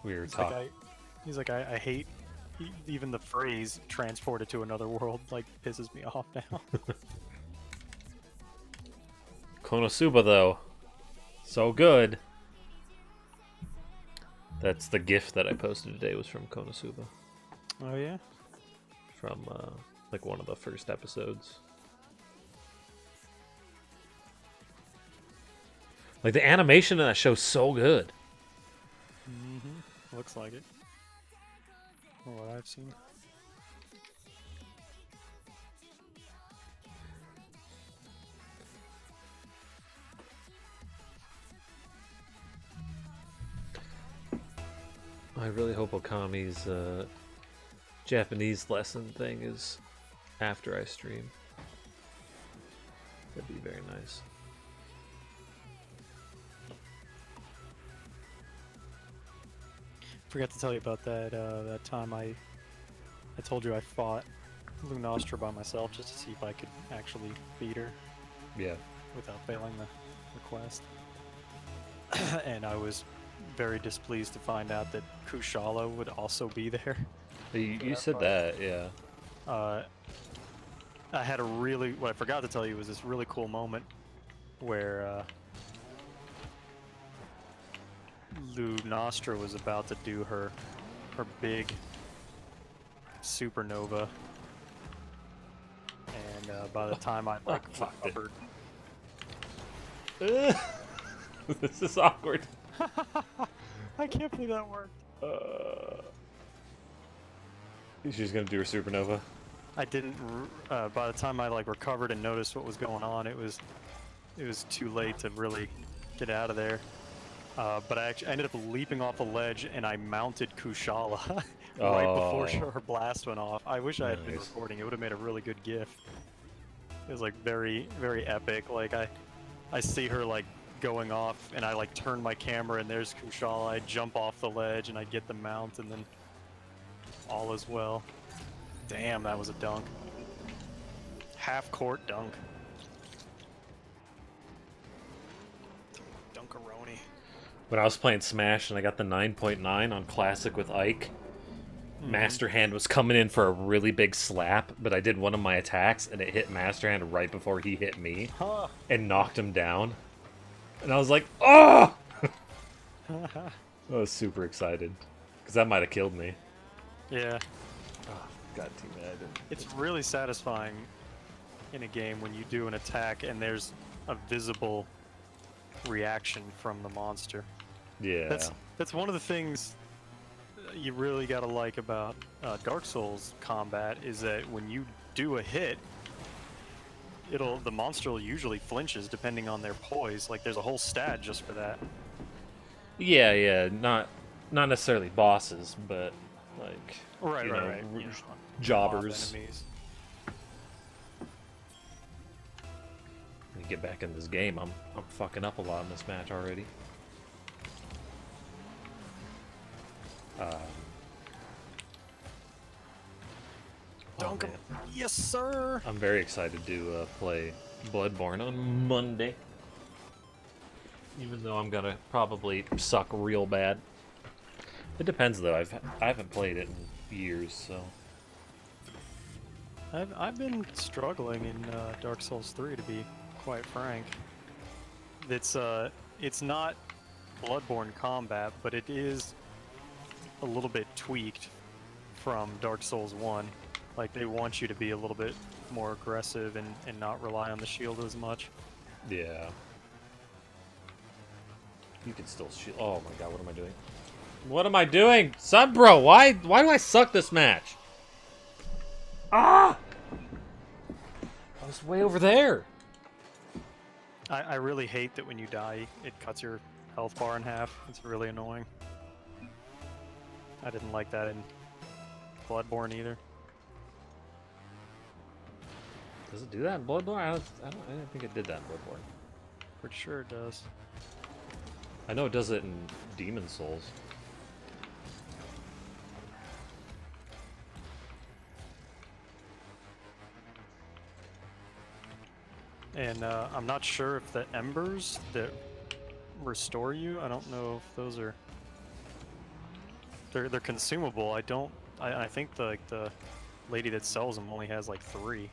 We were He's like, talking. I hate even the phrase transported to another world, like, pisses me off now. Konosuba, though. So good. That's the gift that I posted today was from Konosuba. Oh, yeah? From, like, one of the first episodes. Like, the animation in that show's so good. Mm-hmm. Looks like it. From what I've seen. I really hope Okami's Japanese lesson thing is after I stream. That'd be very nice. Forgot to tell you about that that time I I told you I fought Lunastra by myself just to see if I could actually beat her Yeah. without failing the quest. And I was very displeased to find out that Kushala would also be there. You that said fight. that, yeah. I had a really, what I forgot to tell you was this really cool moment where Lunastra was about to do her big supernova, and by the time I like fucked it. recovered, This is awkward. I can't believe that worked. She's gonna do her supernova. I didn't. By the time I like recovered and noticed what was going on, it was too late to really get out of there. But I actually ended up leaping off a ledge and I mounted Kushala right before Oh. her blast went off. I wish I had been Nice. recording. It would have made a really good GIF. It was like very, very epic. Like I see her like going off and I like turn my camera and there's Kushala. I jump off the ledge and I get the mount and then all is well. Damn, that was a dunk. Half court dunk. Dunkaroni. When I was playing Smash and I got the 9.9 on Classic with Ike, Master Hand was coming in for a really big slap, but I did one of my attacks and it hit Master Hand right before he hit me Huh. and knocked him down. And I was like, oh! I was super excited because that might have killed me. Yeah, Oh, got too mad. it's really satisfying in a game when you do an attack and there's a visible reaction from the monster. Yeah. That's one of the things you really gotta like about Dark Souls combat is that when you do a hit, the monster usually flinches depending on their poise. Like there's a whole stat just for that. Yeah. Not necessarily bosses, but like Right, you right, know, right. You know, jobbers. mob enemies. When you get back in this game, I'm fucking up a lot in this match already. Dunk 'em. man. Yes, sir. I'm very excited to play Bloodborne on Monday. Even though I'm gonna probably suck real bad. It depends though. I haven't played it in years, so I've been struggling in Dark Souls 3 to be quite frank. It's not Bloodborne combat, but it is a little bit tweaked from Dark Souls 1. Like they want you to be a little bit more aggressive and not rely on the shield as much. yeah. You can still shoot. Oh my god, what am I doing? What am I doing? Sub bro, why do I suck this match? Ah! I was way over there. I really hate that when you die, it cuts your health bar in half. It's really annoying. I didn't like that in Bloodborne either. Does it do that in Bloodborne? I didn't think it did that in Bloodborne. Pretty sure it does. I know it does it in Demon Souls. And I'm not sure if the embers that restore you, I don't know if those are... They're consumable. I think the lady that sells them only has like 3.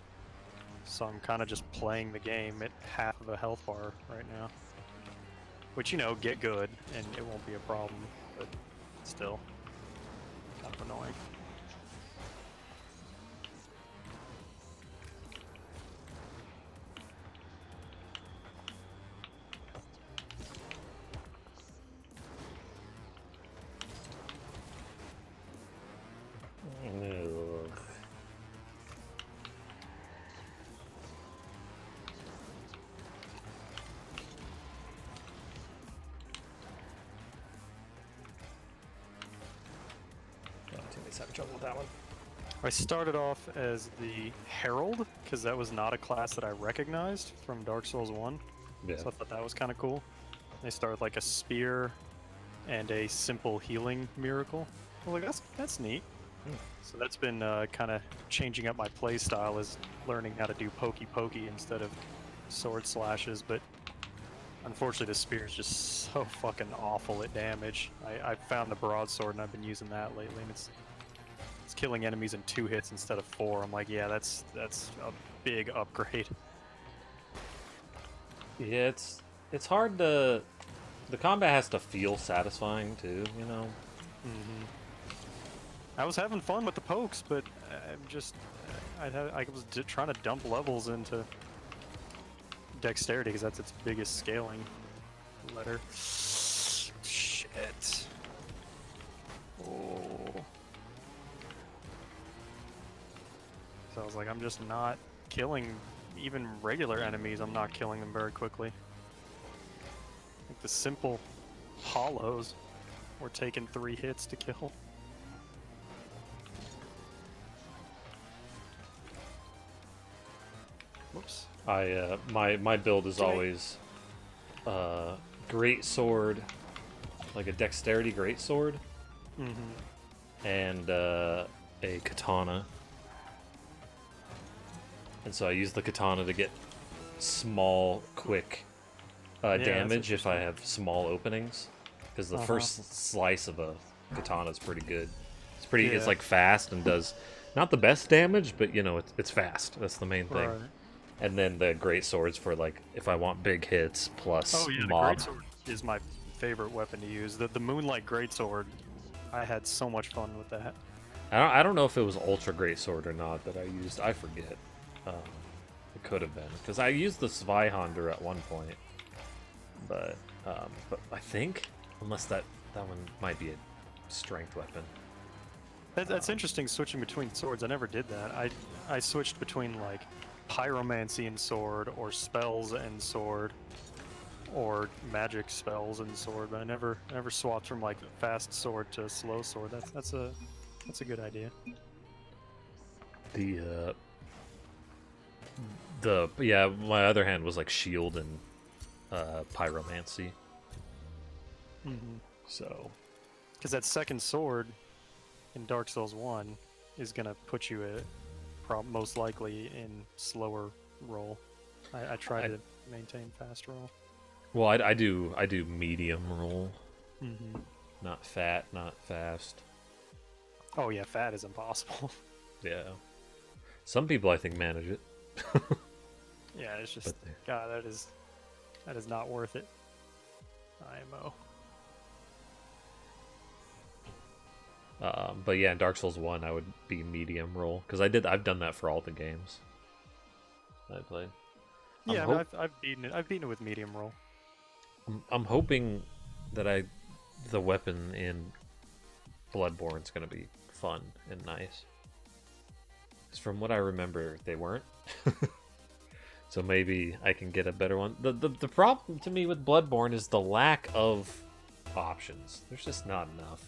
So I'm kind of just playing the game at half of a health bar right now. Which, you know, get good and it won't be a problem, but still kind of annoying. Ugh. Teammates having trouble with that one. I started off as the Herald, because that was not a class that I recognized from Dark Souls 1. Yeah. So I thought that was kind of cool. They started with like a spear and a simple healing miracle. I was like, that's neat. So that's been kind of changing up my play style, is learning how to do pokey pokey instead of sword slashes. But unfortunately, the spear is just so fucking awful at damage. I found the broadsword and I've been using that lately, and it's killing enemies in 2 hits instead of 4. I'm like, yeah, that's a big upgrade. Yeah, it's hard to. The combat has to feel satisfying too, you know. I was having fun with the pokes, but I'm just I was trying to dump levels into dexterity because that's its biggest scaling letter. Shit. Oh. So I was like, I'm just not killing even regular enemies. I'm not killing them very quickly. Like the simple hollows were taking 3 hits to kill. Whoops. My build is always great sword, like a dexterity great sword, and a katana. And so I use the katana to get small, quick damage if I have small openings, because the first slice of a katana is pretty good. It's pretty. It's like fast and does not the best damage, but you know it's fast. That's the main thing. Right. And then the great swords for like if I want big hits plus Oh yeah, mob. the greatsword is my favorite weapon to use. The Moonlight Greatsword, I had so much fun with that. I don't know if it was ultra great sword or not that I used. I forget. It could have been because I used the Zweihander at one point, but I think unless that one might be a strength weapon. That's interesting, switching between swords. I never did that. I switched between like pyromancy and sword, or spells and sword, or magic spells and sword, but I never swapped from like fast sword to slow sword. That's a good idea. My other hand was like shield and pyromancy. So Because that second sword in Dark Souls 1 is gonna put you at most likely in slower roll. I try to maintain fast roll. well, I do medium roll, not fat, not fast. Oh yeah, fat is impossible. Yeah, some people I think manage it. Yeah, it's just God, that is not worth it. IMO. But yeah, in Dark Souls 1, I would be medium roll because I've done that for all the games I played. Yeah, I've beaten it. I've beaten it with medium roll. I'm hoping that the weapon in Bloodborne's gonna be fun and nice. 'Cause from what I remember, they weren't. So maybe I can get a better one. The problem to me with Bloodborne is the lack of options. There's just not enough.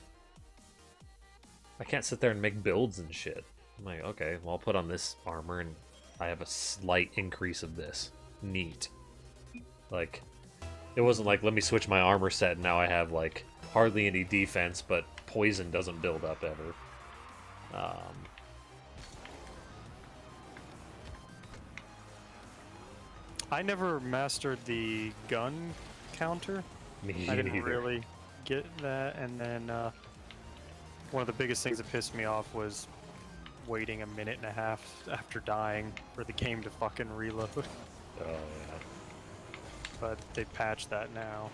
I can't sit there and make builds and shit. I'm like, okay, well, I'll put on this armor and I have a slight increase of this. Neat. Like, it wasn't like, let me switch my armor set and now I have, like, hardly any defense, but poison doesn't build up ever. I never mastered the gun counter. Me I didn't neither. really get that, and then one of the biggest things that pissed me off was waiting a minute and a half after dying for the game to fucking reload. Oh, yeah. But they patched that now.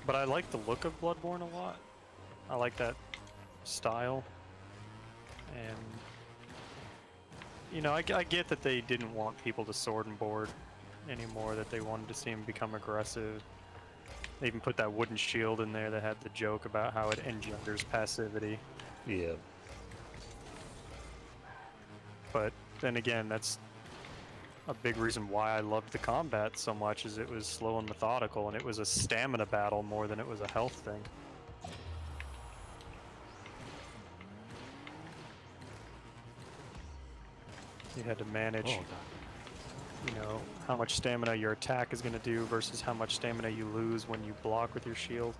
But I like the look of Bloodborne a lot. I like that style. And, you know, I get that they didn't want people to sword and board anymore, that they wanted to see him become aggressive. They even put that wooden shield in there that had the joke about how it engenders passivity. Yeah. But then again, that's a big reason why I loved the combat so much, is it was slow and methodical, and it was a stamina battle more than it was a health thing. You had to manage you know, how much stamina your attack is going to do versus how much stamina you lose when you block with your shield.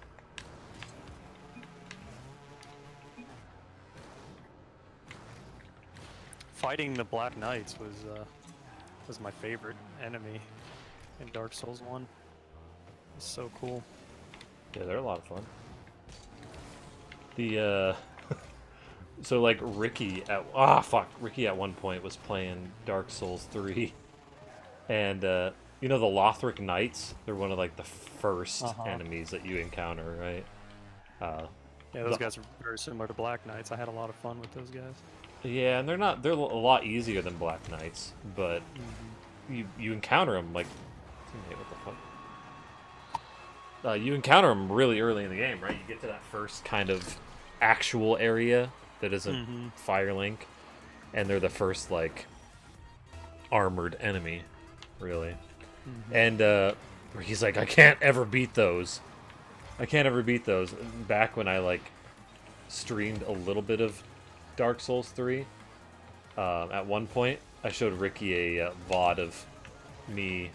Fighting the Black Knights was my favorite enemy in Dark Souls 1. It's so cool. Yeah, they're a lot of fun. The so like Ricky at one point was playing Dark Souls 3, and you know the Lothric Knights? They're one of like the first enemies that you encounter, right? Yeah, those guys are very similar to Black Knights. I had a lot of fun with those guys. Yeah, and they're a lot easier than Black Knights, but you encounter them like, hey, what the fuck? You encounter them really early in the game, right? You get to that first kind of actual area that isn't Firelink, and they're the first like armored enemy, really. And he's like, I can't ever beat those. I can't ever beat those. Back when I like streamed a little bit of Dark Souls 3, at one point I showed Ricky a VOD of me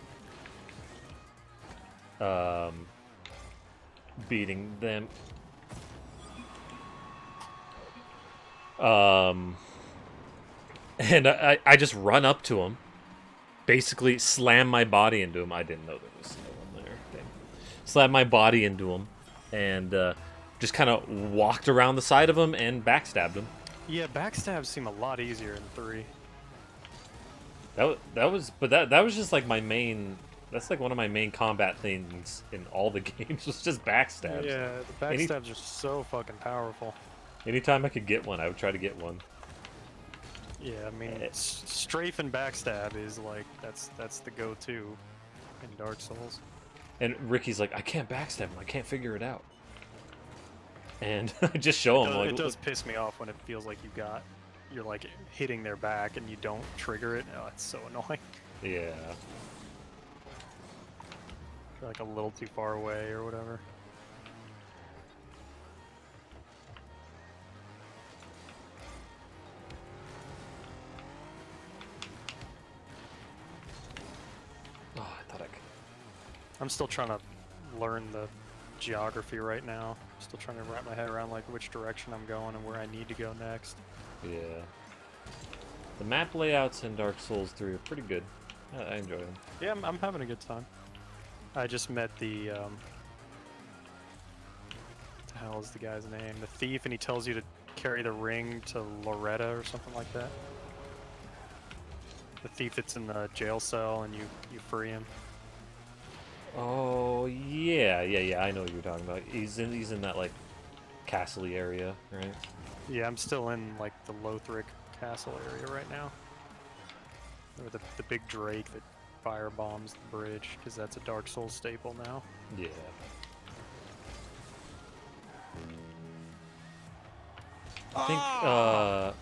beating them. And I just run up to him, basically slam my body into him. I didn't know there was no one there. Damn. Slam my body into him, and just kind of walked around the side of him and backstabbed him. Yeah, backstabs seem a lot easier in 3. That was just like my main. That's like one of my main combat things in all the games was just backstabs. Yeah, the backstabs are so fucking powerful. Anytime I could get one, I would try to get one. Yeah, I mean, strafe and backstab is like that's the go-to in Dark Souls. And Ricky's like, I can't backstab him. I can't figure it out. And I just show him. It does piss me off when it feels like you're like hitting their back and you don't trigger it. Oh, it's so annoying. Yeah. You're like a little too far away or whatever. Oh, I thought I could. I'm still trying to learn the geography right now. Still trying to wrap my head around like which direction I'm going and where I need to go next. Yeah. The map layouts in Dark Souls 3 are pretty good. I enjoy them. Yeah, I'm having a good time. I just met the what the hell is the guy's name? The thief, and he tells you to carry the ring to Loretta or something like that. The thief that's in the jail cell and you free him. Oh yeah. I know what you're talking about. He's in that like castle area, right? Yeah, I'm still in like the Lothric castle area right now. Or the big drake that fire bombs the bridge, because that's a Dark Souls staple now. Yeah. I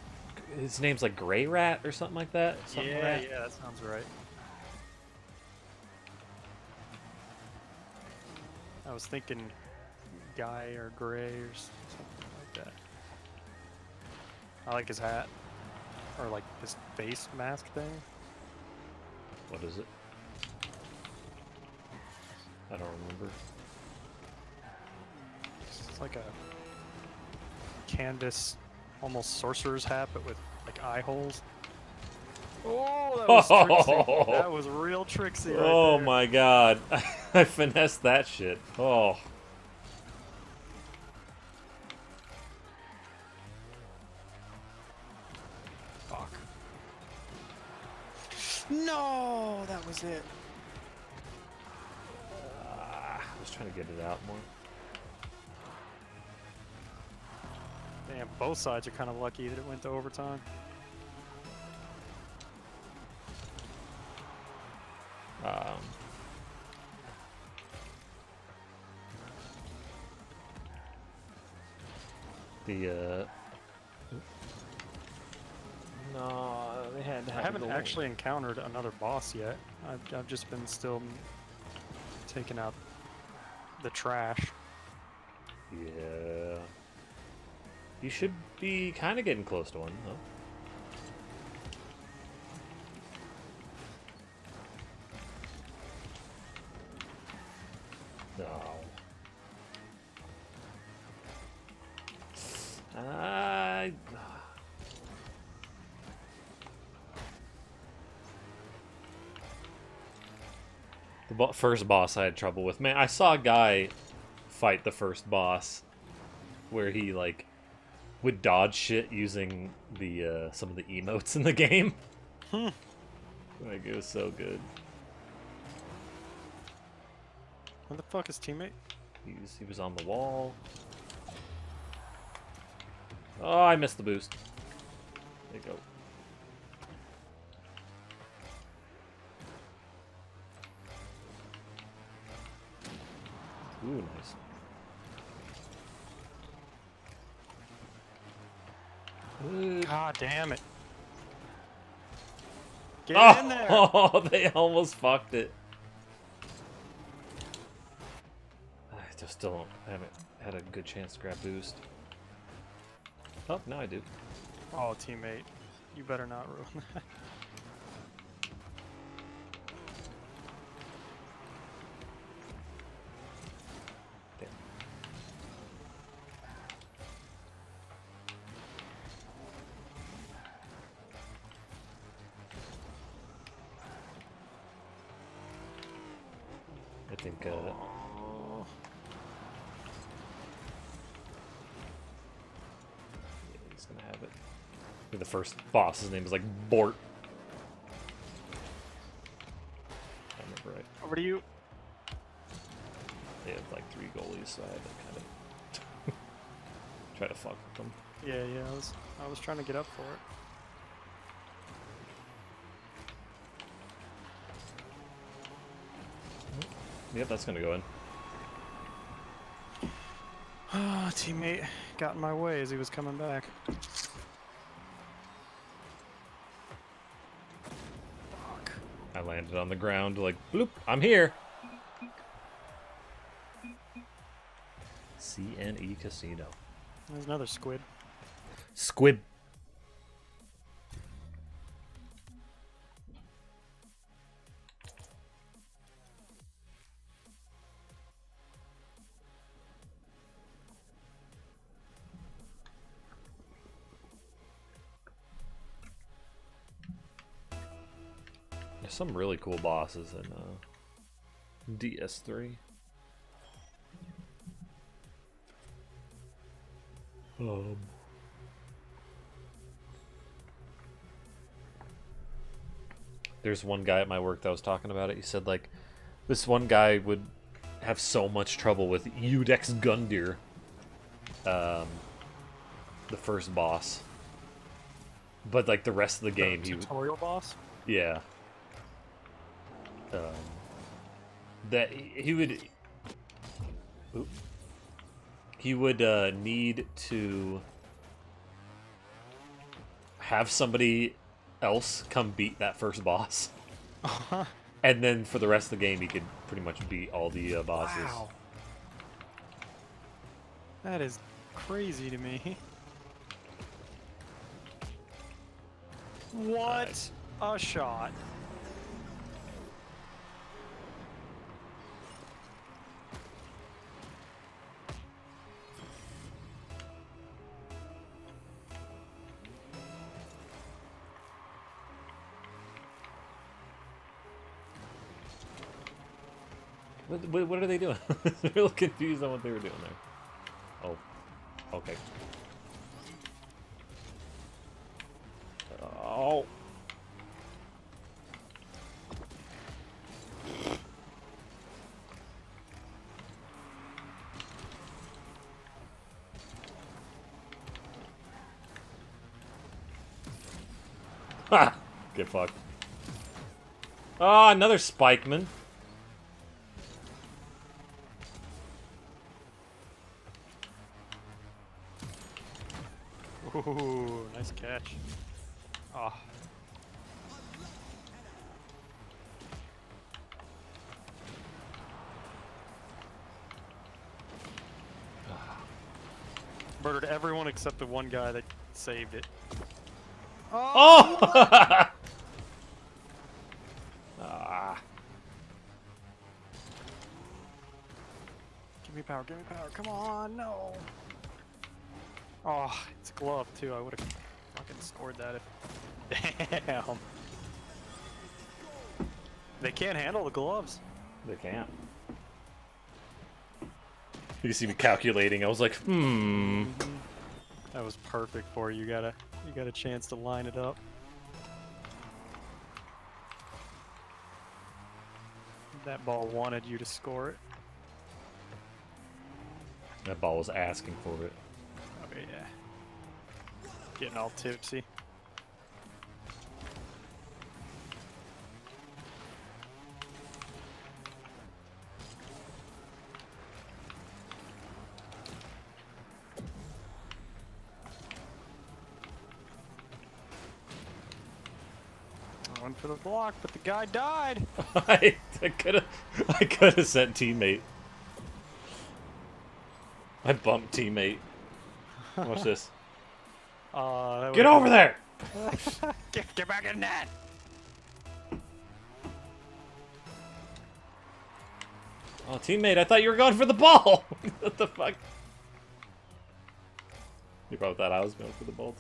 think his name's like Grey Rat or something like that. Something Yeah, rat. yeah, that sounds right. I was thinking Guy or Gray or something like that. I like his hat. Or like his face mask thing. What is it? I don't remember. It's like a canvas, almost sorcerer's hat, but with like eye holes. Oh, that was tricksy. That was real tricksy. Right Oh there. my god. I finessed that shit. Oh. Fuck. No, that was it. I was trying to get it out more. Damn, both sides are kind of lucky that it went to overtime. No, they had to I have haven't the actually encountered another boss yet. I've just been still taking out the trash. Yeah. You should be kind of getting close to one, though. I... The first boss I had trouble with. Man, I saw a guy fight the first boss where he, like, would dodge shit using the some of the emotes in the game. Hmm. Like, it was so good. Where the fuck is teammate? He was on the wall. Oh, I missed the boost. There you go. Ooh, nice. God damn it. Get Oh, in there! oh, they almost fucked it. I just don't haven't had a good chance to grab boost. Oh, now I do. Oh, teammate. You better not ruin that. Damn. I think Oh. yeah, he's gonna have it. I think the first boss, his name is like Bort. If I remember right. Over to you. They had like 3 goalies, so I had to kind of try to fuck with them. Yeah, yeah. I was trying to get up for it. Yep, that's gonna go in. Ah, teammate got in my way as he was coming back. Fuck. I landed on the ground like, bloop, I'm here. CNE Casino. There's another squid. Squib. There's some really cool bosses in DS3. There's one guy at my work that was talking about it. He said, like, this one guy would have so much trouble with Udex Gundyr, the first boss. But, like, the rest of the game, he would... Tutorial boss? Yeah. That he would... Oop. He would need to have somebody else come beat that first boss. And then for the rest of the game, he could pretty much beat all the bosses. Wow. That is crazy to me. What a shot. What are they doing? They're real confused on what they were doing there. Oh, okay. Oh. Ha! Get fucked. Oh, another Spikeman. Ooh, nice catch. Ah. Murdered everyone except the one guy that saved it. Oh! Ah. Give me power, come on, no. Oh, it's a glove too. I would have fucking scored that if... Damn. They can't handle the gloves. They can't. You can see me calculating. I was like, That was perfect for you. You got a chance to line it up. That ball wanted you to score it. That ball was asking for it. Oh yeah. Getting all tipsy. I went for the block, but the guy died. I could have sent teammate. I bumped teammate. Watch this. Get over there! Get back in net! Oh, teammate, I thought you were going for the ball! What the fuck? You probably thought I was going for the ball.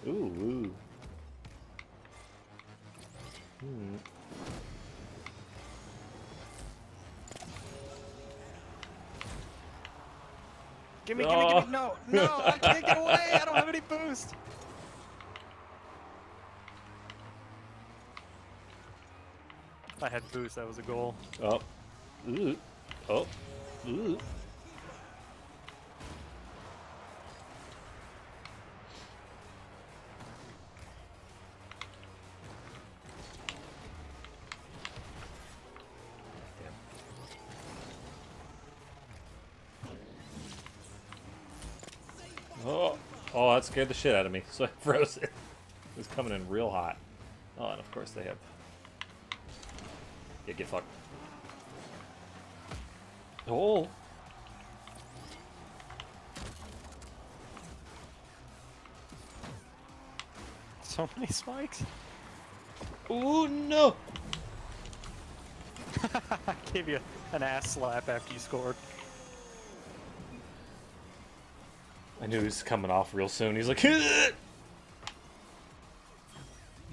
Ooh, ooh. Gimme, gimme, no, I can't get away, I don't have any boost. If I had boost, that was a goal. Oh. Ooh. Oh. Ooh. Oh, oh, that scared the shit out of me. So I froze it. It was coming in real hot. Oh, and of course they have. Yeah, get fucked. Oh. So many spikes. Oh no! Gave you an ass slap after you scored. I knew he was coming off real soon. He's like, you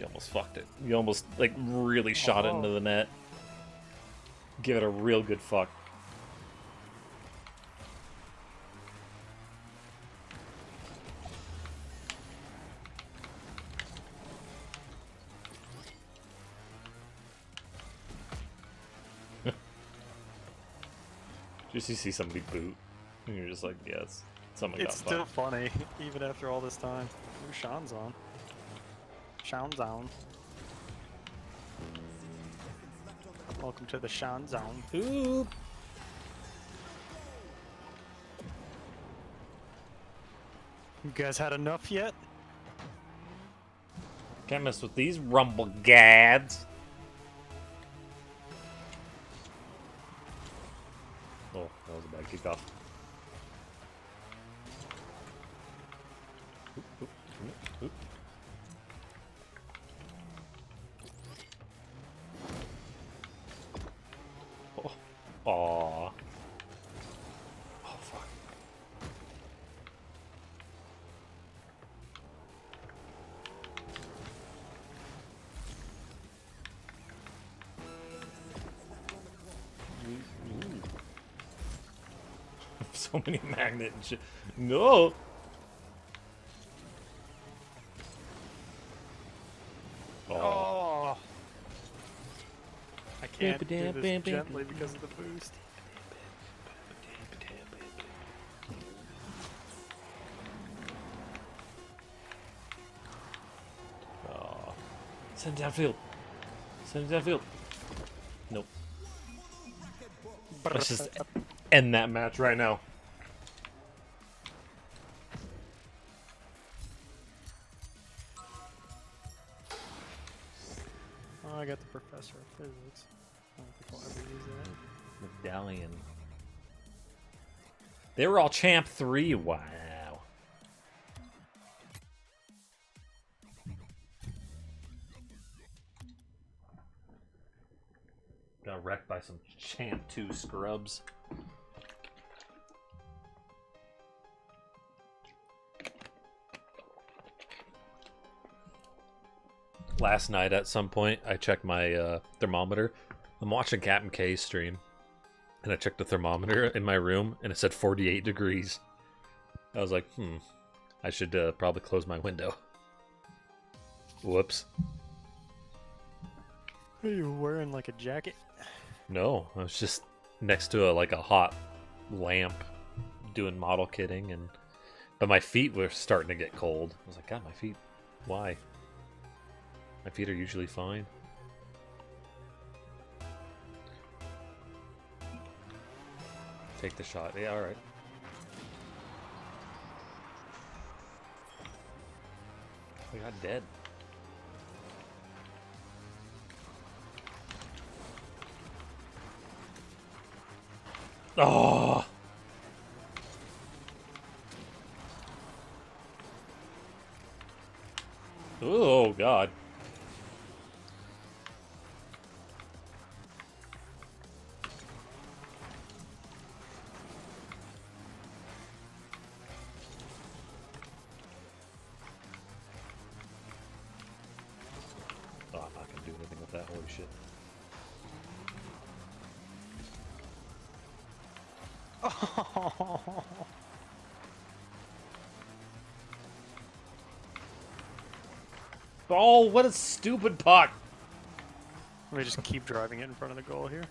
almost fucked it. You almost, like, really shot it into the net. Give it a real good fuck. Just you see somebody boot, and you're just like, yes, someone got It's still fucked. funny, even after all this time. Ooh, Sean's on. Sean's on. Welcome to the Sean Zone. Ooh. You guys had enough yet? Can't mess with these rumble gads. Oh, that was a bad kickoff. Oop, oop, oop, oop. Oh, aw. Oh, fuck. So many magnet and shit. No! Oh. Oh! I can't do this gently because of the boost. Oh. Send it downfield. Send it downfield. Nope. Let's just end that match right now. Oh, I got the professor of physics. I don't think I'll ever use that. Medallion. They were all champ 3. Wow. Got wrecked by some champ 2 scrubs. Last night at some point, I checked my thermometer. I'm watching Captain K's stream, and I checked the thermometer in my room, and it said 48 degrees. I was like, I should probably close my window. Whoops. Are you wearing like a jacket? No, I was just next to a hot lamp doing model kitting, but my feet were starting to get cold. I was like, God, my feet, why? My feet are usually fine. Take the shot. Yeah, alright. I got dead. Oh! Oh, God. Oh, I'm not gonna do anything with that. Holy shit. Oh, what a stupid puck! Let me just keep driving it in front of the goal here.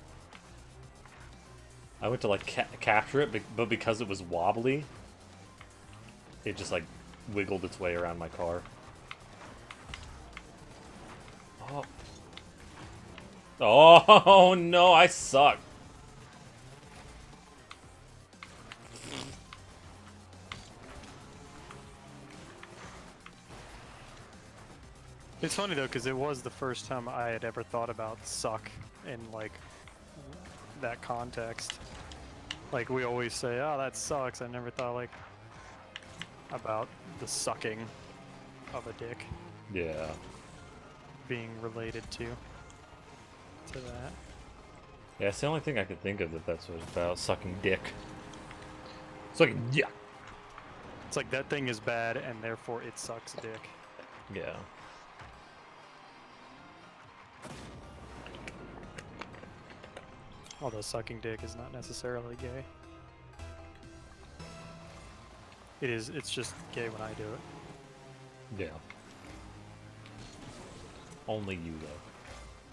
I went to capture it, but because it was wobbly, it just wiggled its way around my car. Oh. Oh no, I suck. It's funny though, because it was the first time I had ever thought about suck in that context. Like we always say, oh, that sucks. I never thought about the sucking of a dick Yeah. being related to that. Yeah, it's the only thing I could think of that's what it's about, sucking dick. Sucking yeah. It's like that thing is bad and therefore it sucks dick. Yeah. Although sucking dick is not necessarily gay. It's just gay when I do it. Yeah. Only you though.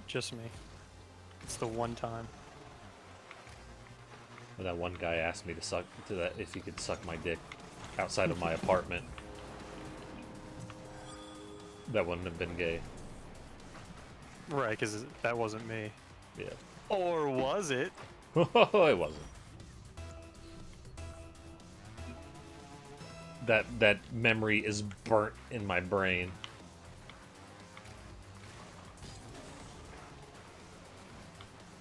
Just me. It's the one time. When that one guy asked me if he could suck my dick outside of my apartment. That wouldn't have been gay. Right, because that wasn't me. Yeah. Or was it? It wasn't. That memory is burnt in my brain.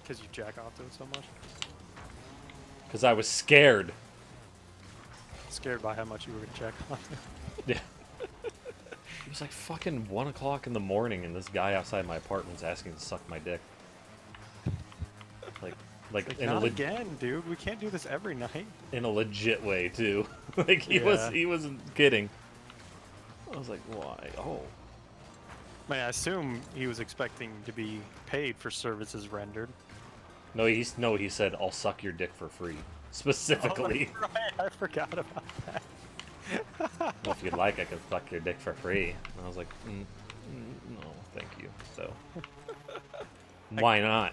Because you jack off to it so much? Because I was scared. Scared by how much you were going to jack off. Yeah. It was like fucking 1 o'clock in the morning and this guy outside my apartment's asking to suck my dick. Like in not again, dude. We can't do this every night. In a legit way too. He wasn't kidding. I was like, why? Oh. I mean, I assume he was expecting to be paid for services rendered. No, he said, I'll suck your dick for free. Specifically. Oh, right. I forgot about that. Well, if you'd like, I could suck your dick for free. And I was like, no, thank you. So, why not?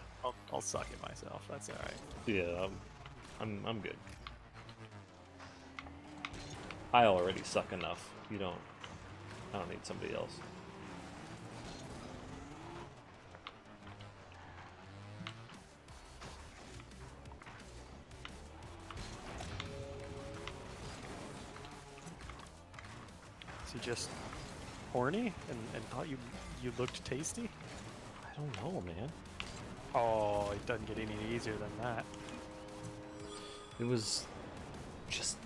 I'll suck it myself. That's all right. Yeah, I'm good. I already suck enough. I don't need somebody else. Is he just horny and thought you looked tasty? I don't know, man. Oh, it doesn't get any easier than that. It was just...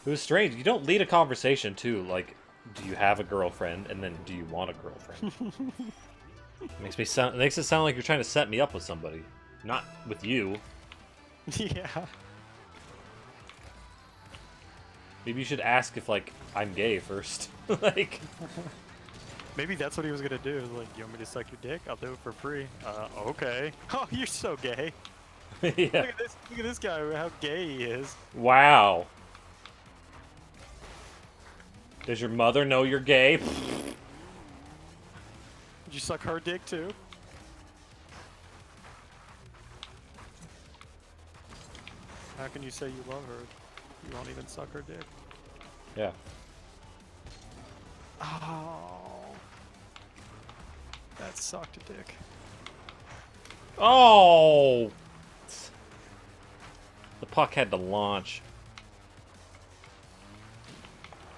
It was strange. You don't lead a conversation, too. Like, do you have a girlfriend? And then, do you want a girlfriend? Makes it sound like you're trying to set me up with somebody. Not with you. Yeah. Maybe you should ask if, I'm gay first. Maybe that's what he was gonna do. Like, you want me to suck your dick? I'll do it for free. Okay. Oh, you're so gay. Yeah. Look at this. Look at this guy. How gay he is. Wow. Does your mother know you're gay? Did you suck her dick too? How can you say you love her? You won't even suck her dick. Yeah. Oh. That sucked a dick. Oh! The puck had to launch.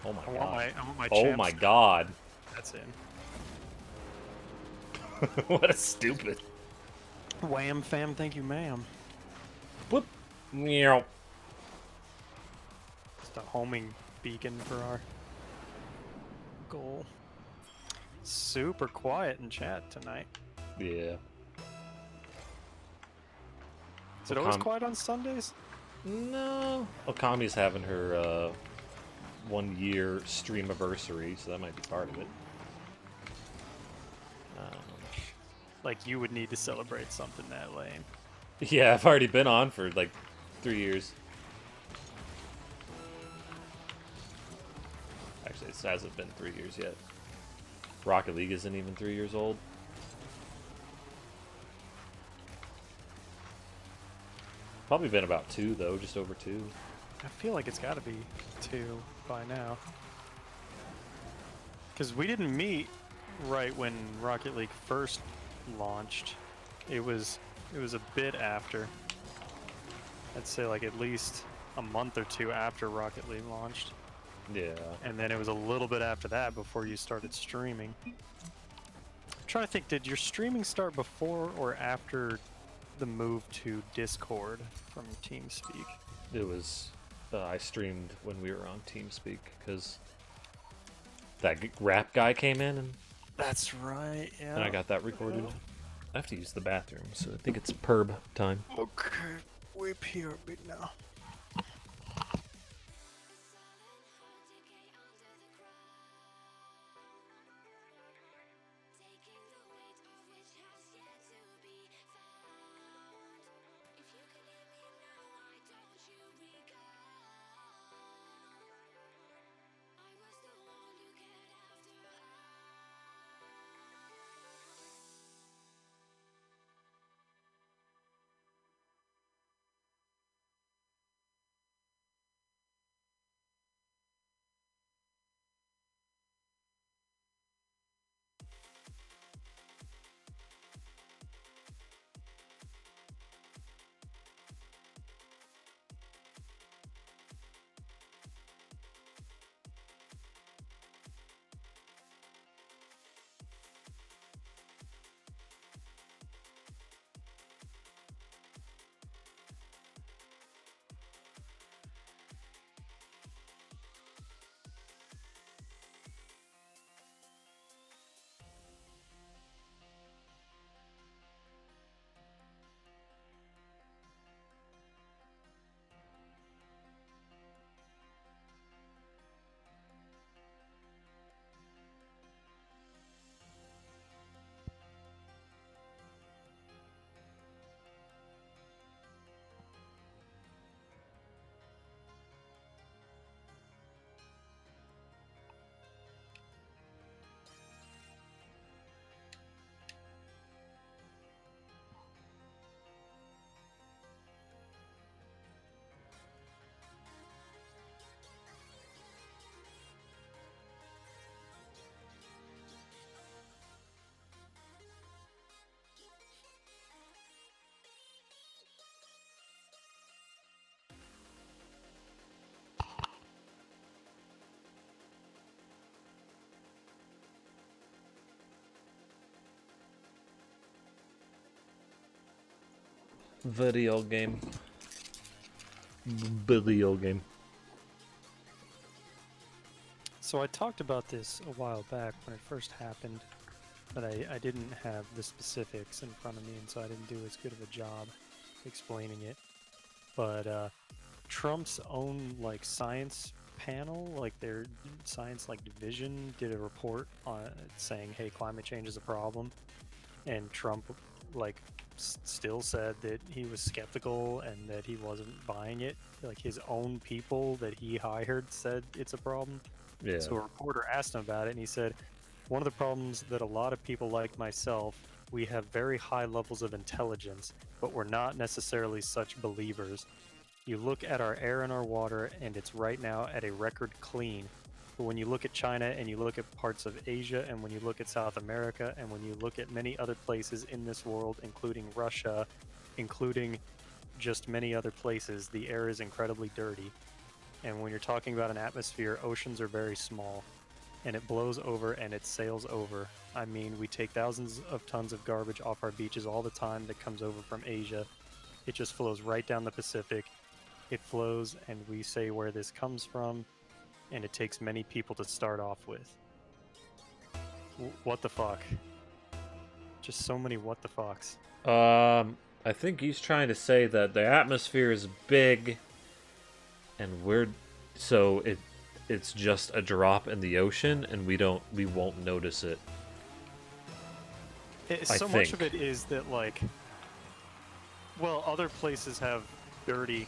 Oh my I god. want my Oh champs. my god. That's in. What a stupid. Wham fam, thank you ma'am. Whoop. Meow. Just a homing beacon for our goal. Super quiet in chat tonight. Yeah. Is it always quiet on Sundays? No. Okami's having her 1 year stream anniversary, so that might be part of it. Like, you would need to celebrate something that lame. Yeah, I've already been on for like 3 years. Actually, it hasn't been 3 years yet. Rocket League isn't even 3 years old. Probably been about 2 though, just over 2. I feel like it's gotta be 2 by now. Because we didn't meet right when Rocket League first launched. It was a bit after. I'd say like at least a month or 2 after Rocket League launched. Yeah. And then it was a little bit after that before you started streaming. I'm trying to think, did your streaming start before or after the move to Discord from TeamSpeak? It was, I streamed when we were on TeamSpeak, because that rap guy came in, and That's right, yeah. I got that recorded. I have to use the bathroom, so I think it's perb time. Okay, whip here big now. Video game. Video game. So I talked about this a while back when it first happened, but I didn't have the specifics in front of me, and so I didn't do as good of a job explaining it. But Trump's own like science panel, like their science like division did a report on saying, hey, climate change is a problem, and Trump like still said that he was skeptical and that he wasn't buying it. Like his own people that he hired said it's a problem. Yeah. So a reporter asked him about it, and he said, one of the problems that a lot of people like myself, we have very high levels of intelligence, but we're not necessarily such believers. You look at our air and our water, and it's right now at a record clean. But when you look at China, and you look at parts of Asia, and when you look at South America, and when you look at many other places in this world, including Russia, including just many other places, the air is incredibly dirty. And when you're talking about an atmosphere, oceans are very small, and it blows over and it sails over. I mean, we take thousands of tons of garbage off our beaches all the time that comes over from Asia. It just flows right down the Pacific. It flows, and we say where this comes from, and it takes many people to start off with. What the fuck? Just so many what the fucks. I think he's trying to say that the atmosphere is big, and it's just a drop in the ocean, and we won't notice it. So much of it is that, like, well, other places have dirty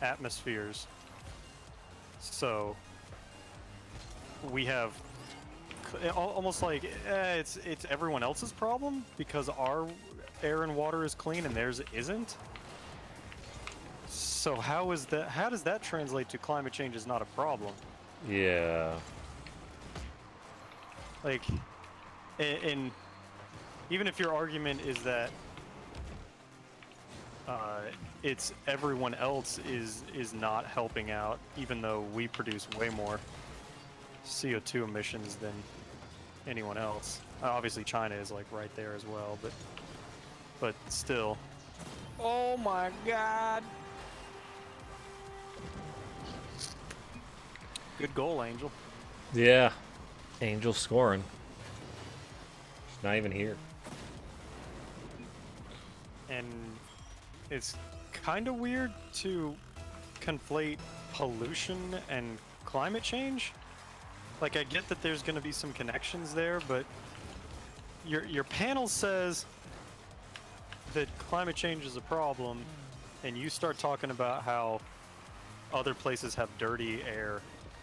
atmospheres, so we have almost like it's everyone else's problem because our air and water is clean and theirs isn't. So how does that translate to climate change is not a problem? Yeah. Like, and even if your argument is that it's everyone else is not helping out, even though we produce way more CO2 emissions than anyone else. Obviously, China is like right there as well, but still. Oh my God! Good goal, Angel. Yeah. Angel scoring. She's not even here. And it's kind of weird to conflate pollution and climate change. Like, I get that there's going to be some connections there, but your panel says that climate change is a problem, and you start talking about how other places have dirty air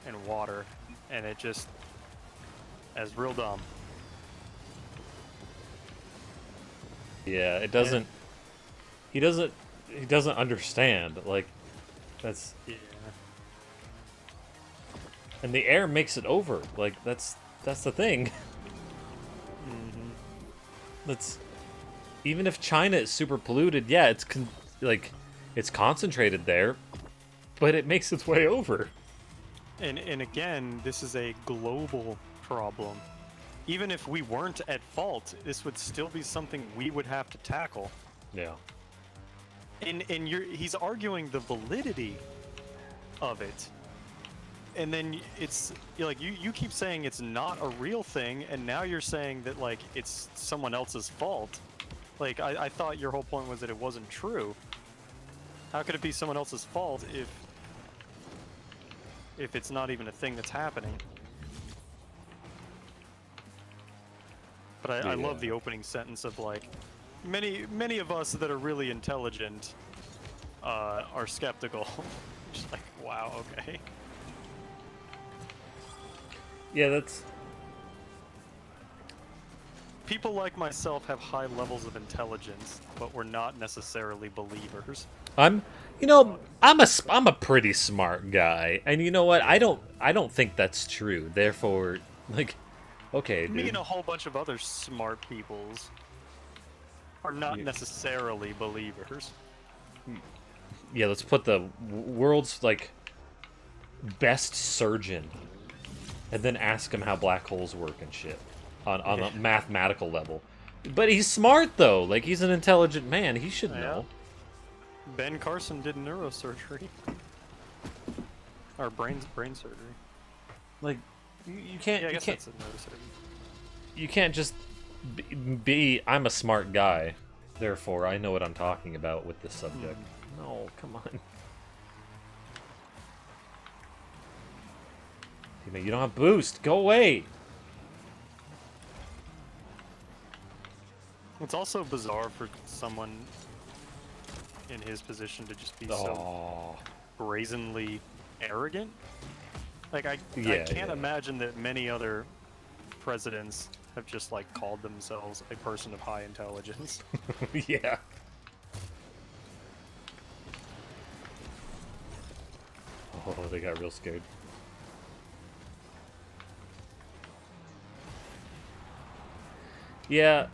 and water, and it just as real dumb. Yeah, it doesn't. He doesn't understand. Like, that's. Yeah. And the air makes it over. Like, that's the thing. Mm-hmm. That's. Even if China is super polluted, yeah, it's it's concentrated there, but it makes its way over. And again, this is a global problem. Even if we weren't at fault, this would still be something we would have to tackle. Yeah. And he's arguing the validity of it. And then it's like you keep saying it's not a real thing, and now you're saying that like it's someone else's fault. Like I thought your whole point was that it wasn't true. How could it be someone else's fault if it's not even a thing that's happening? But I love the opening sentence of like, many of us that are really intelligent are skeptical. Just like, wow, okay. Yeah, that's. People like myself have high levels of intelligence, but we're not necessarily believers. I'm a pretty smart guy, and you know what? I don't think that's true. Therefore, like, okay, dude. Me and a whole bunch of other smart peoples are not necessarily believers. Yeah, let's put the world's like best surgeon, and then ask him how black holes work and shit on a mathematical level. But he's smart though. Like, he's an intelligent man. He should know. Ben Carson did neurosurgery. Or brain surgery. Like, you can't. Yeah, I you guess can't. that's a neurosurgery. You can't just be. I'm a smart guy, therefore I know what I'm talking about with this subject. No, come on. You don't have boost. Go away. It's also bizarre for someone in his position to just be so Oh. brazenly arrogant. Like I Yeah, can't yeah. imagine that many other presidents have just like called themselves a person of high intelligence. Yeah. Oh, they got real scared. Yeah.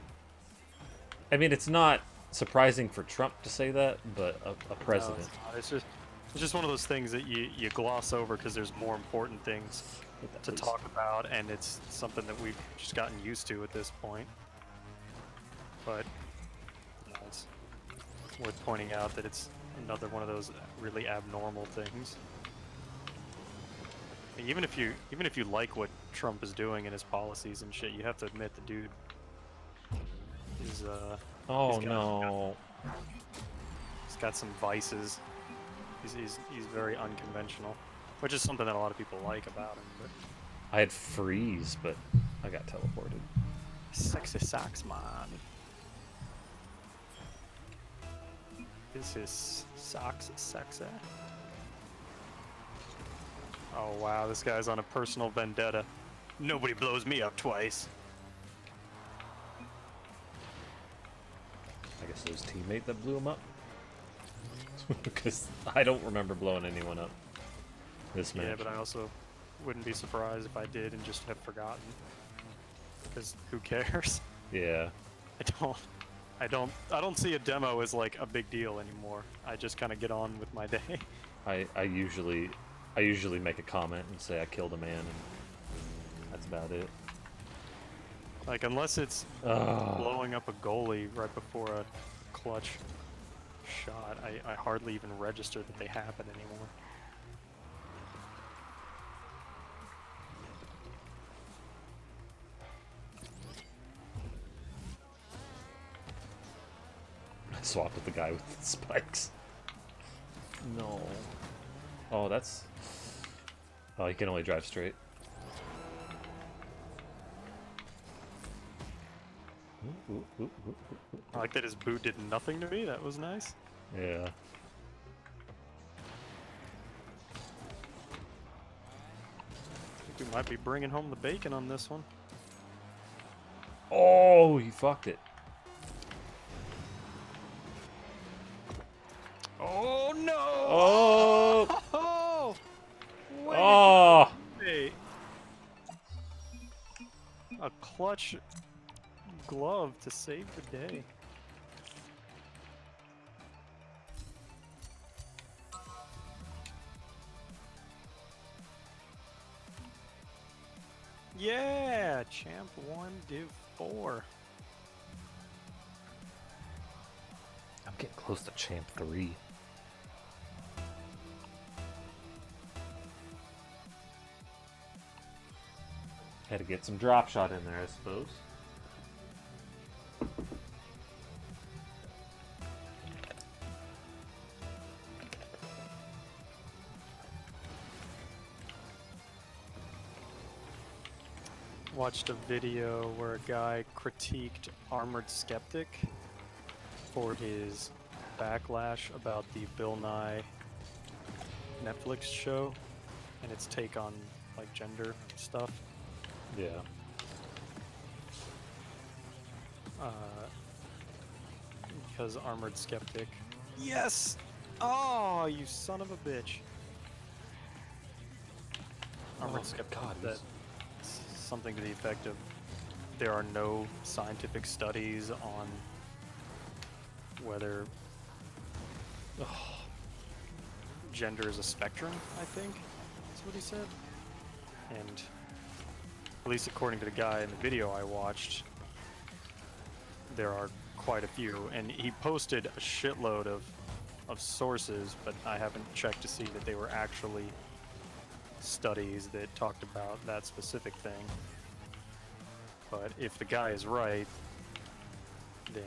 I mean, it's not surprising for Trump to say that, but a president. No, it's just one of those things that you gloss over because there's more important things Hit that, to please. talk about, and it's something that we've just gotten used to at this point. But you know, it's worth pointing out that it's another one of those really abnormal things. Even if you like what Trump is doing and his policies and shit, you have to admit the dude is Oh got- no. he's got some vices. He's very unconventional, which is something that a lot of people like about him. But I had freeze, but I got teleported. sexy socks, man. Is his socks sexy? Oh wow, this guy's on a personal vendetta. Nobody blows me up twice. I guess it was teammate that blew him up. Because I don't remember blowing anyone up this match. Yeah, but I also wouldn't be surprised if I did and just have forgotten. Because who cares? Yeah. I don't see a demo as like a big deal anymore. I just kind of get on with my day. I usually make a comment and say I killed a man, and that's about it. Like unless it's Ugh. blowing up a goalie right before a clutch shot, I hardly even register that they happen anymore. I swapped with the guy with the spikes. No. Oh, that's... Oh, he can only drive straight. Ooh, ooh, ooh, ooh, ooh. I like that his boot did nothing to me. That was nice. Yeah. I think we might be bringing home the bacon on this one. Oh, he fucked it. Oh no! Oh! Oh! Oh! Wait. A clutch glove to save the day. Yeah, champ 1, div 4. I'm getting close to champ 3. Had to get some drop shot in there, I suppose. Watched a video where a guy critiqued Armored Skeptic for his backlash about the Bill Nye Netflix show and its take on like gender stuff. Yeah. Because Armored Skeptic. Yes! Oh, you son of a bitch. Armored my Skeptic God, that something to the effect of there are no scientific studies on whether gender is a spectrum, I think that's what he said. And at least according to the guy in the video I watched, there are quite a few, and he posted a shitload of sources, but I haven't checked to see that they were actually studies that talked about that specific thing. But if the guy is right, then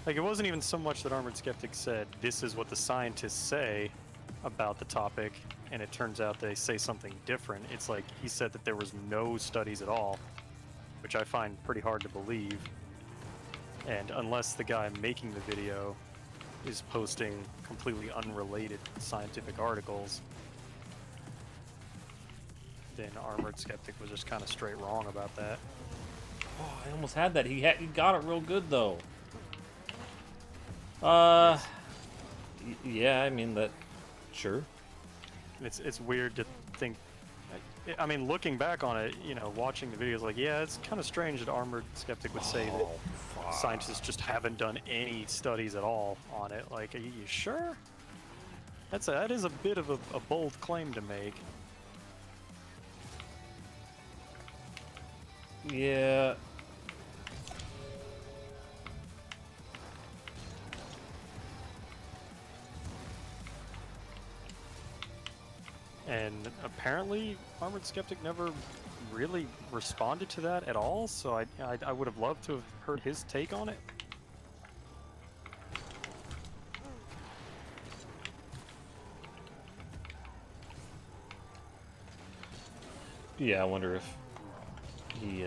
like it wasn't even so much that Armored Skeptic said this is what the scientists say. about the topic, and it turns out they say something different. It's like he said that there was no studies at all, which I find pretty hard to believe. And unless the guy making the video is posting completely unrelated scientific articles, then Armored Skeptic was just kind of straight wrong about that. Oh, I almost had that. He got it real good though. Yeah, I mean that. Sure. It's weird to think. I mean, looking back on it, you know, watching the videos, like, yeah, it's kind of strange that Armored Skeptic would say that scientists just haven't done any studies at all on it. Like, are you sure? That is a bit of a bold claim to make. Yeah. And apparently, Armored Skeptic never really responded to that at all, so I would have loved to have heard his take on it. Yeah, I wonder if he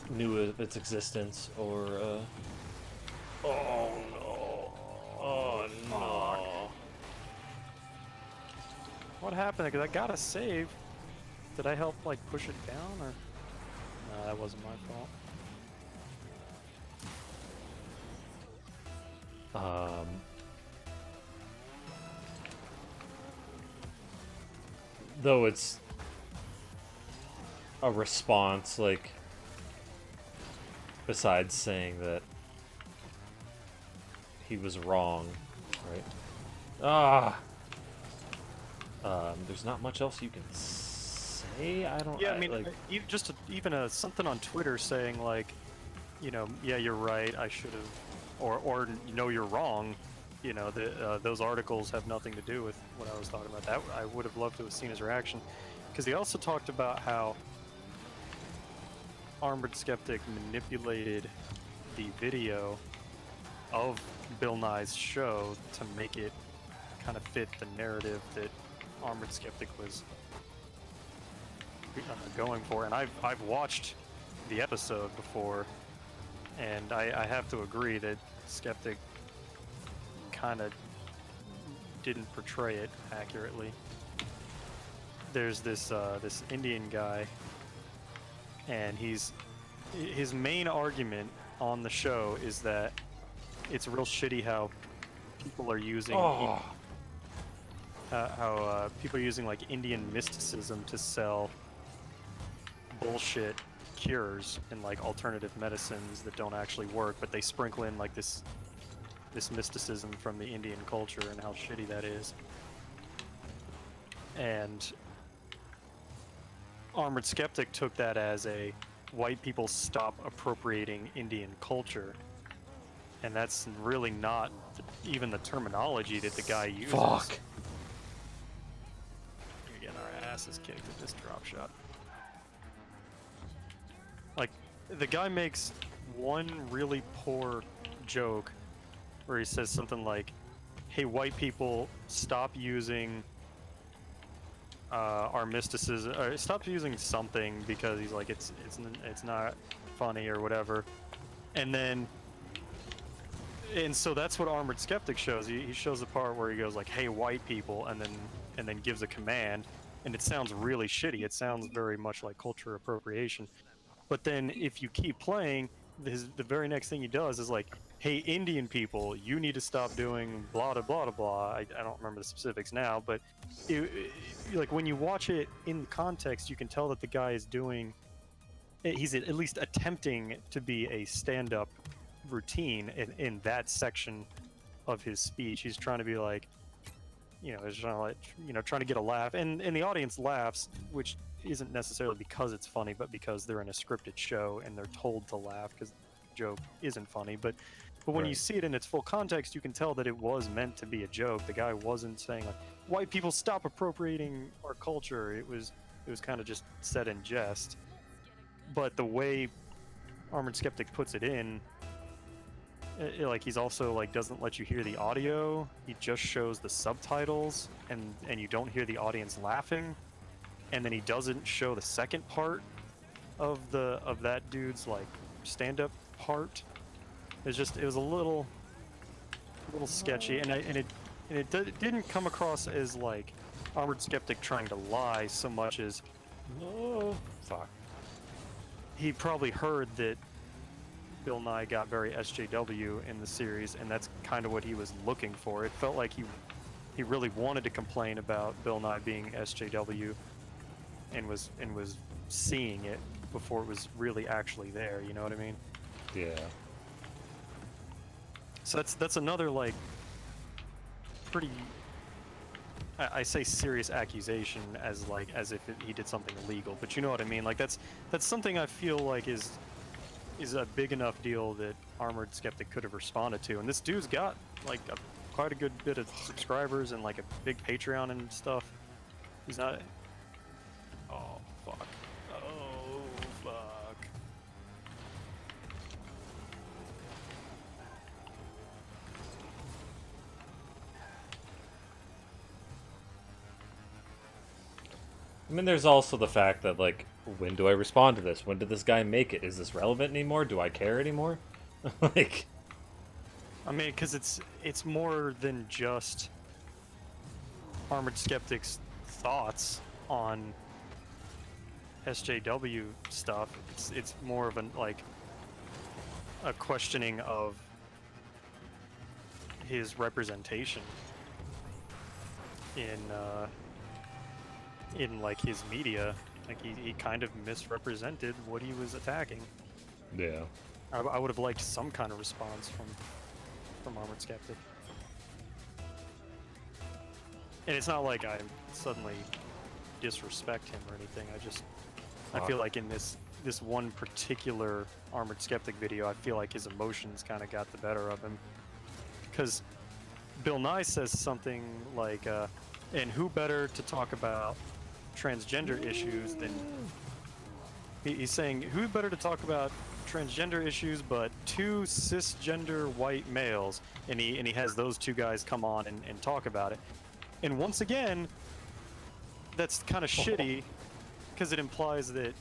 knew of its existence or. Oh no! Oh no! What happened? Because I got a save. Did I help, like, push it down, or? No, that wasn't my fault. Though it's a response, like, besides saying that he was wrong, right? There's not much else you can say. I don't. Yeah, I mean, like, even something on Twitter saying, like, you know, yeah, you're right, I should have, or you know, you're wrong. You know, those articles have nothing to do with what I was talking about. That I would have loved to have seen his reaction, because he also talked about how Armored Skeptic manipulated the video of Bill Nye's show to make it kind of fit the narrative that Armored Skeptic was going for. And I've watched the episode before, and I have to agree that Skeptic kind of didn't portray it accurately. There's this this Indian guy, and his main argument on the show is that it's real shitty how people are using how people are using, like, Indian mysticism to sell bullshit cures and, like, alternative medicines that don't actually work, but they sprinkle in, like, this mysticism from the Indian culture and how shitty that is. And Armored Skeptic took that as a white people stop appropriating Indian culture, and that's really not even the terminology that the guy uses. fuck. We're getting our asses kicked at this drop shot. Like, the guy makes one really poor joke where he says something like, hey, white people, stop using our mysticism, or stop using something, because he's like, it's not funny or whatever. And so that's what Armored Skeptic shows. He shows the part where he goes like, hey, white people, and then gives a command, and it sounds really shitty. It sounds very much like culture appropriation. But then if you keep playing, the very next thing he does is like, hey, Indian people, you need to stop doing blah blah blah blah. I don't remember the specifics now, but like, when you watch it in context, you can tell that the guy is doing, he's at least attempting to be a stand-up routine in that section of his speech. He's trying to be like, you know, he's trying to, like, you know, trying to get a laugh, and the audience laughs, which isn't necessarily because it's funny, but because they're in a scripted show and they're told to laugh because the joke isn't funny. But when you see it in its full context, you can tell that it was meant to be a joke. The guy wasn't saying like, white people stop appropriating our culture. It was kind of just said in jest. But the way Armored Skeptic puts it in, like he's also like doesn't let you hear the audio. He just shows the subtitles, and you don't hear the audience laughing. And then he doesn't show the second part of that dude's like stand-up part. It was a little sketchy, and it didn't come across as like Armored Skeptic trying to lie so much as No. Fuck. he probably heard that Bill Nye got very SJW in the series, and that's kind of what he was looking for. It felt like he really wanted to complain about Bill Nye being SJW, and was seeing it before it was really actually there. You know what I mean? Yeah. So that's another like pretty. I say serious accusation as if he did something illegal, but you know what I mean. Like that's something I feel like is a big enough deal that Armored Skeptic could have responded to. And this dude's got like quite a good bit of subscribers and like a big Patreon and stuff. He's not. Oh fuck. Oh fuck. I mean, there's also the fact that, like, when do I respond to this? When did this guy make it? Is this relevant anymore? Do I care anymore? Like, I mean, because it's more than just Armored Skeptic's thoughts on SJW stuff. It's more of a questioning of his representation in like his media. Like he kind of misrepresented what he was attacking. yeah. I would have liked some kind of response from Armored Skeptic. And it's not like I suddenly disrespect him or anything. I feel like in this one particular Armored Skeptic video, I feel like his emotions kind of got the better of him. Because Bill Nye says something like, and who better to talk about transgender issues than... He's saying, who better to talk about transgender issues but two cisgender white males? And he has those two guys come on and talk about it. And once again, that's kind of shitty, because it implies that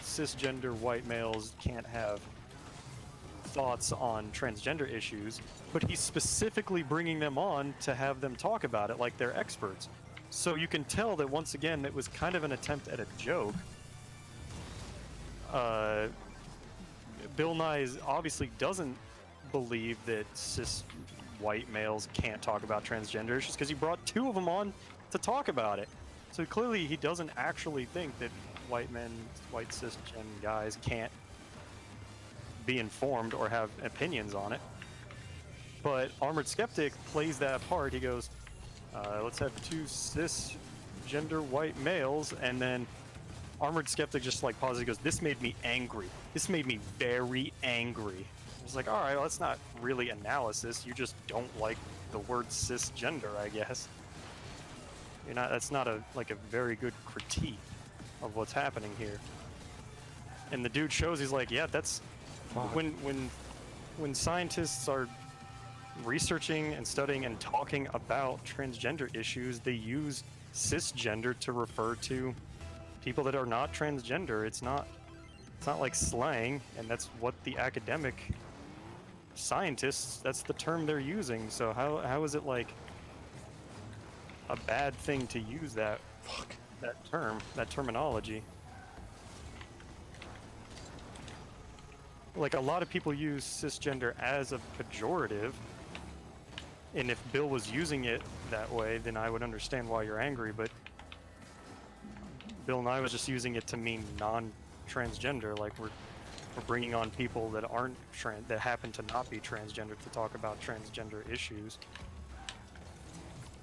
cisgender white males can't have thoughts on transgender issues, but he's specifically bringing them on to have them talk about it like they're experts. So you can tell that once again, it was kind of an attempt at a joke. Bill Nye obviously doesn't believe that cis white males can't talk about transgender issues because he brought two of them on to talk about it. So clearly he doesn't actually think that white cisgen guys can't be informed or have opinions on it. But Armored Skeptic plays that part. He goes, let's have two cisgender white males, and then Armored Skeptic just like pauses. He goes, this made me angry. This made me very angry. It's like, all right, well, that's not really analysis. You just don't like the word cisgender, I guess. You're not. That's not a very good critique of what's happening here. And the dude shows. He's like, yeah, that's when scientists are researching and studying and talking about transgender issues, they use cisgender to refer to people that are not transgender. It's not like slang, and that's what the academic scientists, that's the term they're using. So how is it like a bad thing to use that terminology? Like, a lot of people use cisgender as a pejorative, and if Bill was using it that way, then I would understand why you're angry. But Bill Nye was just using it to mean non-transgender. Like, we're bringing on people that aren't that happen to not be transgender to talk about transgender issues.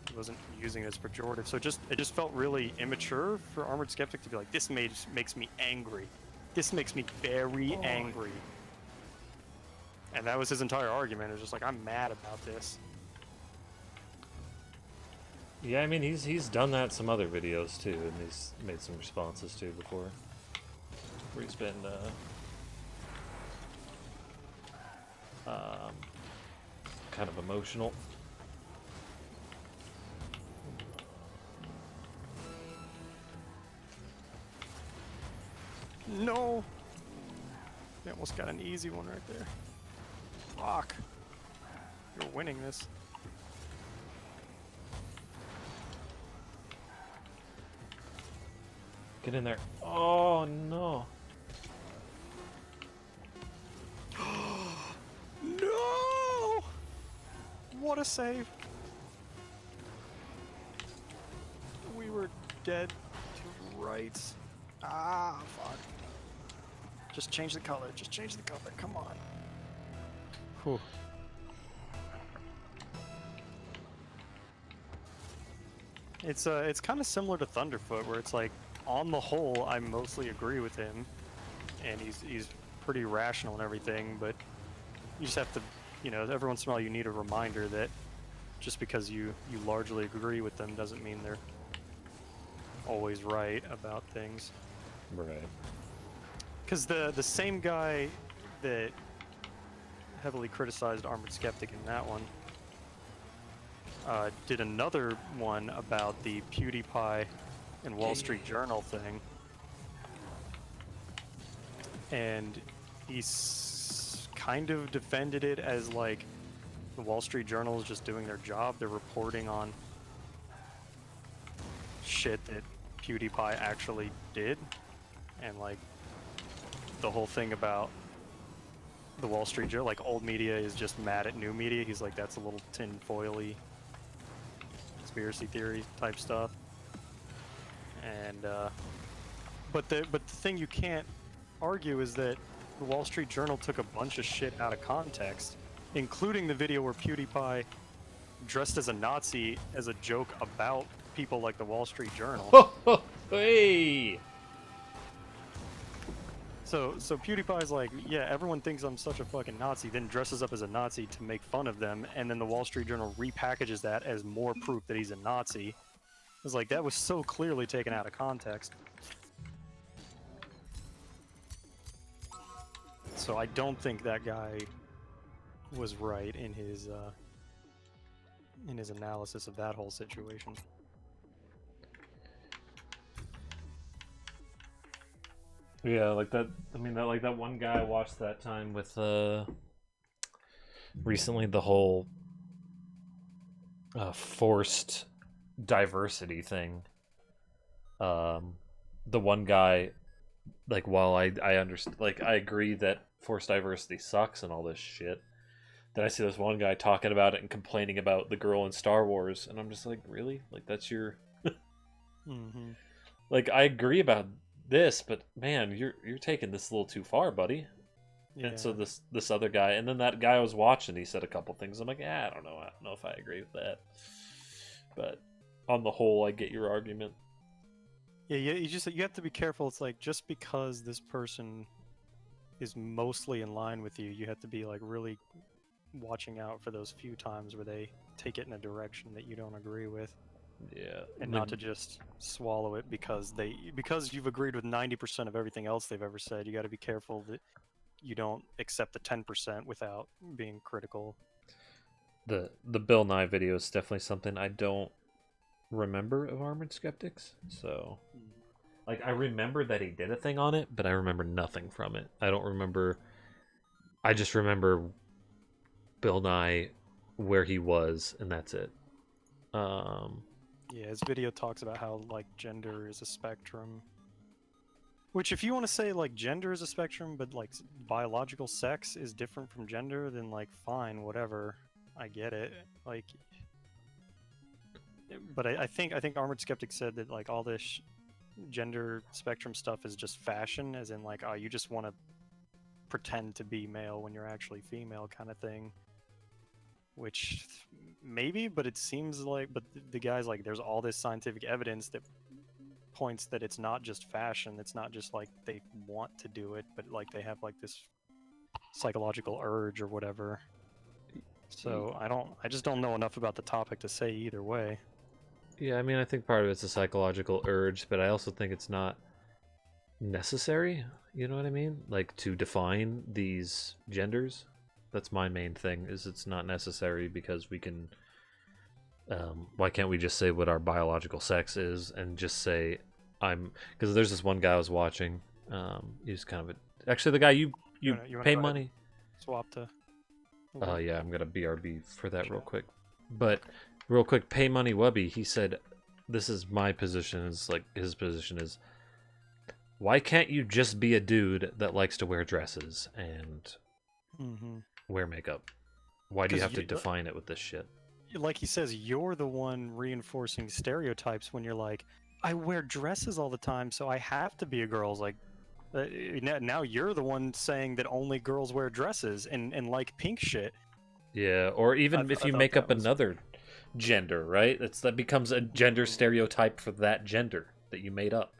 He wasn't using it as pejorative, so it just felt really immature for Armored Skeptic to be like, this makes me angry. This makes me very angry. And that was his entire argument. It was just like, I'm mad about this. Yeah, I mean, he's done that in some other videos too, and he's made some responses too before, where he's been um, kind of emotional. No! I almost got an easy one right there. Fuck. You're winning this. Get in there. Oh no. No! What a save. We were dead to rights. Ah, fuck. Just change the color. Just change the color. Come on. Whew. It's kind of similar to Thunderfoot, where it's like, on the whole, I mostly agree with him, and he's pretty rational and everything. But you just have to, every once in a while, you need a reminder that just because you largely agree with them doesn't mean they're always right about things. Right. Because the same guy that heavily criticized Armored Skeptic in that one did another one about the PewDiePie and Wall Street Journal thing, and he's kind of defended it as like the Wall Street Journal is just doing their job. They're reporting on shit that PewDiePie actually did, and like the whole thing about the Wall Street Journal, like old media is just mad at new media. He's like, that's a little tinfoily conspiracy theory type stuff. And but the thing you can't argue is that the Wall Street Journal took a bunch of shit out of context, including the video where PewDiePie dressed as a Nazi as a joke about people like the Wall Street Journal. Hey. So PewDiePie's like, yeah, everyone thinks I'm such a fucking Nazi, then dresses up as a Nazi to make fun of them, and then the Wall Street Journal repackages that as more proof that he's a Nazi. It was like, that was so clearly taken out of context. So I don't think that guy was right in his analysis of that whole situation. Yeah, like that. I mean, that one guy I watched that time with recently, the whole forced diversity thing. The one guy, like, while I understand, like, I agree that forced diversity sucks and all this shit, then I see this one guy talking about it and complaining about the girl in Star Wars, and I'm just like, really? Like, that's your Mm-hmm. like, I agree about this, but man, you're taking this a little too far, buddy. Yeah. And so this other guy, and then that guy I was watching, he said a couple things. I'm like, I don't know if I agree with that. But on the whole, I get your argument. Yeah, you have to be careful. It's like, just because this person is mostly in line with you, you have to be like really watching out for those few times where they take it in a direction that you don't agree with. Yeah, And not to just swallow it because you've agreed with 90% of everything else they've ever said. You got to be careful that you don't accept the 10% without being critical. The Bill Nye video is definitely something I don't remember of Armored Skeptics. So, like, I remember that he did a thing on it, but I remember nothing from it. I don't remember. I just remember Bill Nye, where he was, and that's it. Yeah, his video talks about how, like, gender is a spectrum. Which, if you want to say, like, gender is a spectrum, but, like, biological sex is different from gender, then, like, fine, whatever. I get it. Like, but I think Armored Skeptic said that, like, all this gender spectrum stuff is just fashion, as in, like, oh, you just want to pretend to be male when you're actually female kind of thing. Which maybe, but it seems like, but the guy's like, there's all this scientific evidence that points that it's not just fashion. It's not just like they want to do it, but like they have like this psychological urge or whatever. So I just don't know enough about the topic to say either way. Yeah, I mean, I think part of it's a psychological urge, but I also think it's not necessary. You know what I mean? Like, to define these genders. That's my main thing. Is it's not necessary because we can. Why can't we just say what our biological sex is and just say I'm? Because there's this one guy I was watching. He's kind of actually the guy you You wanna pay go ahead and money. swap to. Yeah, I'm gonna BRB for that real quick. But real quick, pay money Wubby. He said, "This is my position." Is like his position is. Why can't you just be a dude that likes to wear dresses and Mm-hmm. wear makeup? Why do you 'Cause have to you- define it with this shit? Like he says, you're the one reinforcing stereotypes when you're like, I wear dresses all the time, so I have to be a girl. It's like, now you're the one saying that only girls wear dresses and like pink shit. Yeah, or even I if you thought make that up was- another gender, right? That becomes a gender stereotype for that gender that you made up.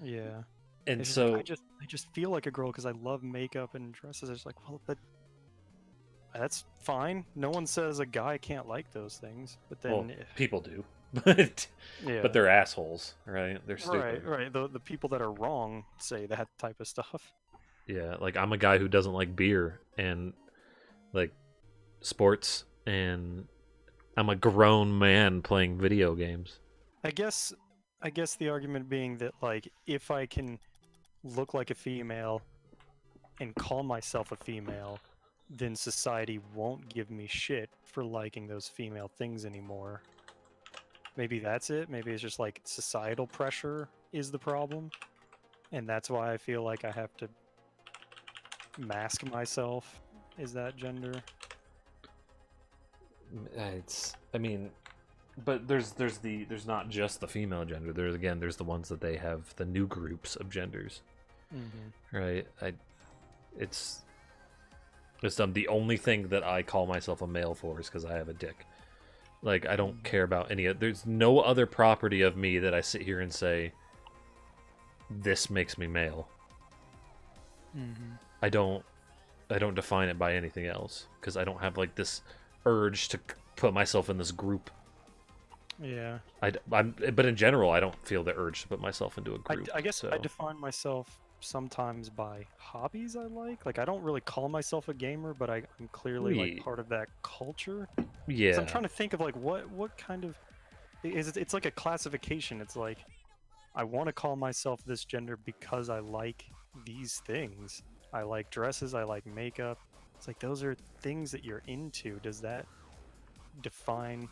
Yeah. And It's just so like, I just feel like a girl because I love makeup and dresses. It's like, well, that's fine. No one says a guy can't like those things. But then, well, people do. But yeah. but they're assholes, right? They're stupid. right. The people that are wrong say that type of stuff. Yeah, like I'm a guy who doesn't like beer and like sports, and I'm a grown man playing video games. I guess the argument being that like if I can look like a female and call myself a female, then society won't give me shit for liking those female things anymore. Maybe that's it. Maybe it's just like societal pressure is the problem, and that's why I feel like I have to mask myself as that gender. I mean, but there's not just the female gender. There's the ones that they have the new groups of genders, Mm-hmm. right? It's the only thing that I call myself a male for is because I have a dick. Like I don't care about any of. There's no other property of me that I sit here and say this makes me male. Mm-hmm. I don't define it by anything else because I don't have like this urge to put myself in this group. Yeah. But in general, I don't feel the urge to put myself into a group. I guess so. I define myself sometimes by hobbies I like. Like I don't really call myself a gamer, but I'm clearly Yeah. like part of that culture. Yeah. So I'm trying to think of like what kind of it's like a classification. It's like I want to call myself this gender because I like these things. I like dresses, I like makeup. It's like those are things that you're into. Does that define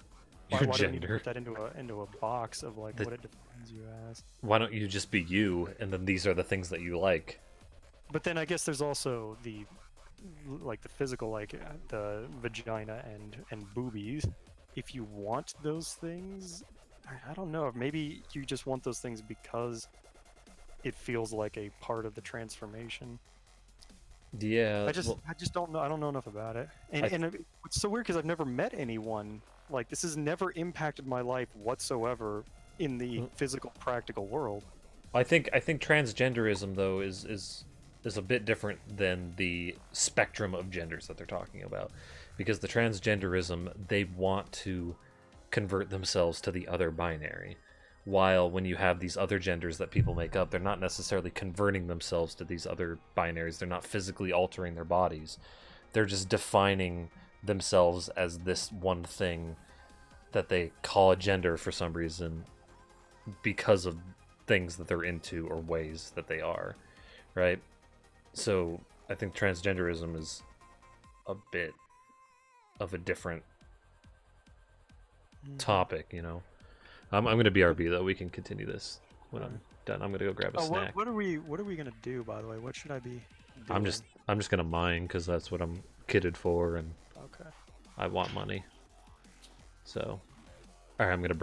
Your why don't you gender. put that into a box of like what it defines you as? Why don't you just be you, and then these are the things that you like? But then I guess there's also the like the physical, like the vagina and boobies. If you want those things, I don't know. Maybe you just want those things because it feels like a part of the transformation. Yeah. I just don't know. I don't know enough about it. And it's so weird because I've never met anyone like this. Has never impacted my life whatsoever in the physical, practical world. I think transgenderism though is a bit different than the spectrum of genders that they're talking about, because the transgenderism, they want to convert themselves to the other binary, while when you have these other genders that people make up, they're not necessarily converting themselves to these other binaries. They're not physically altering their bodies. They're just defining themselves as this one thing that they call a gender for some reason because of things that they're into or ways that they are, right? So I think transgenderism is a bit of a different topic, you know. I'm gonna BRB though. We can continue this when I'm done. I'm gonna go grab a snack. What are we gonna do, by the way? What should I be doing? I'm just gonna mine because that's what I'm kitted for, and Okay. I want money. So, all right, I'm gonna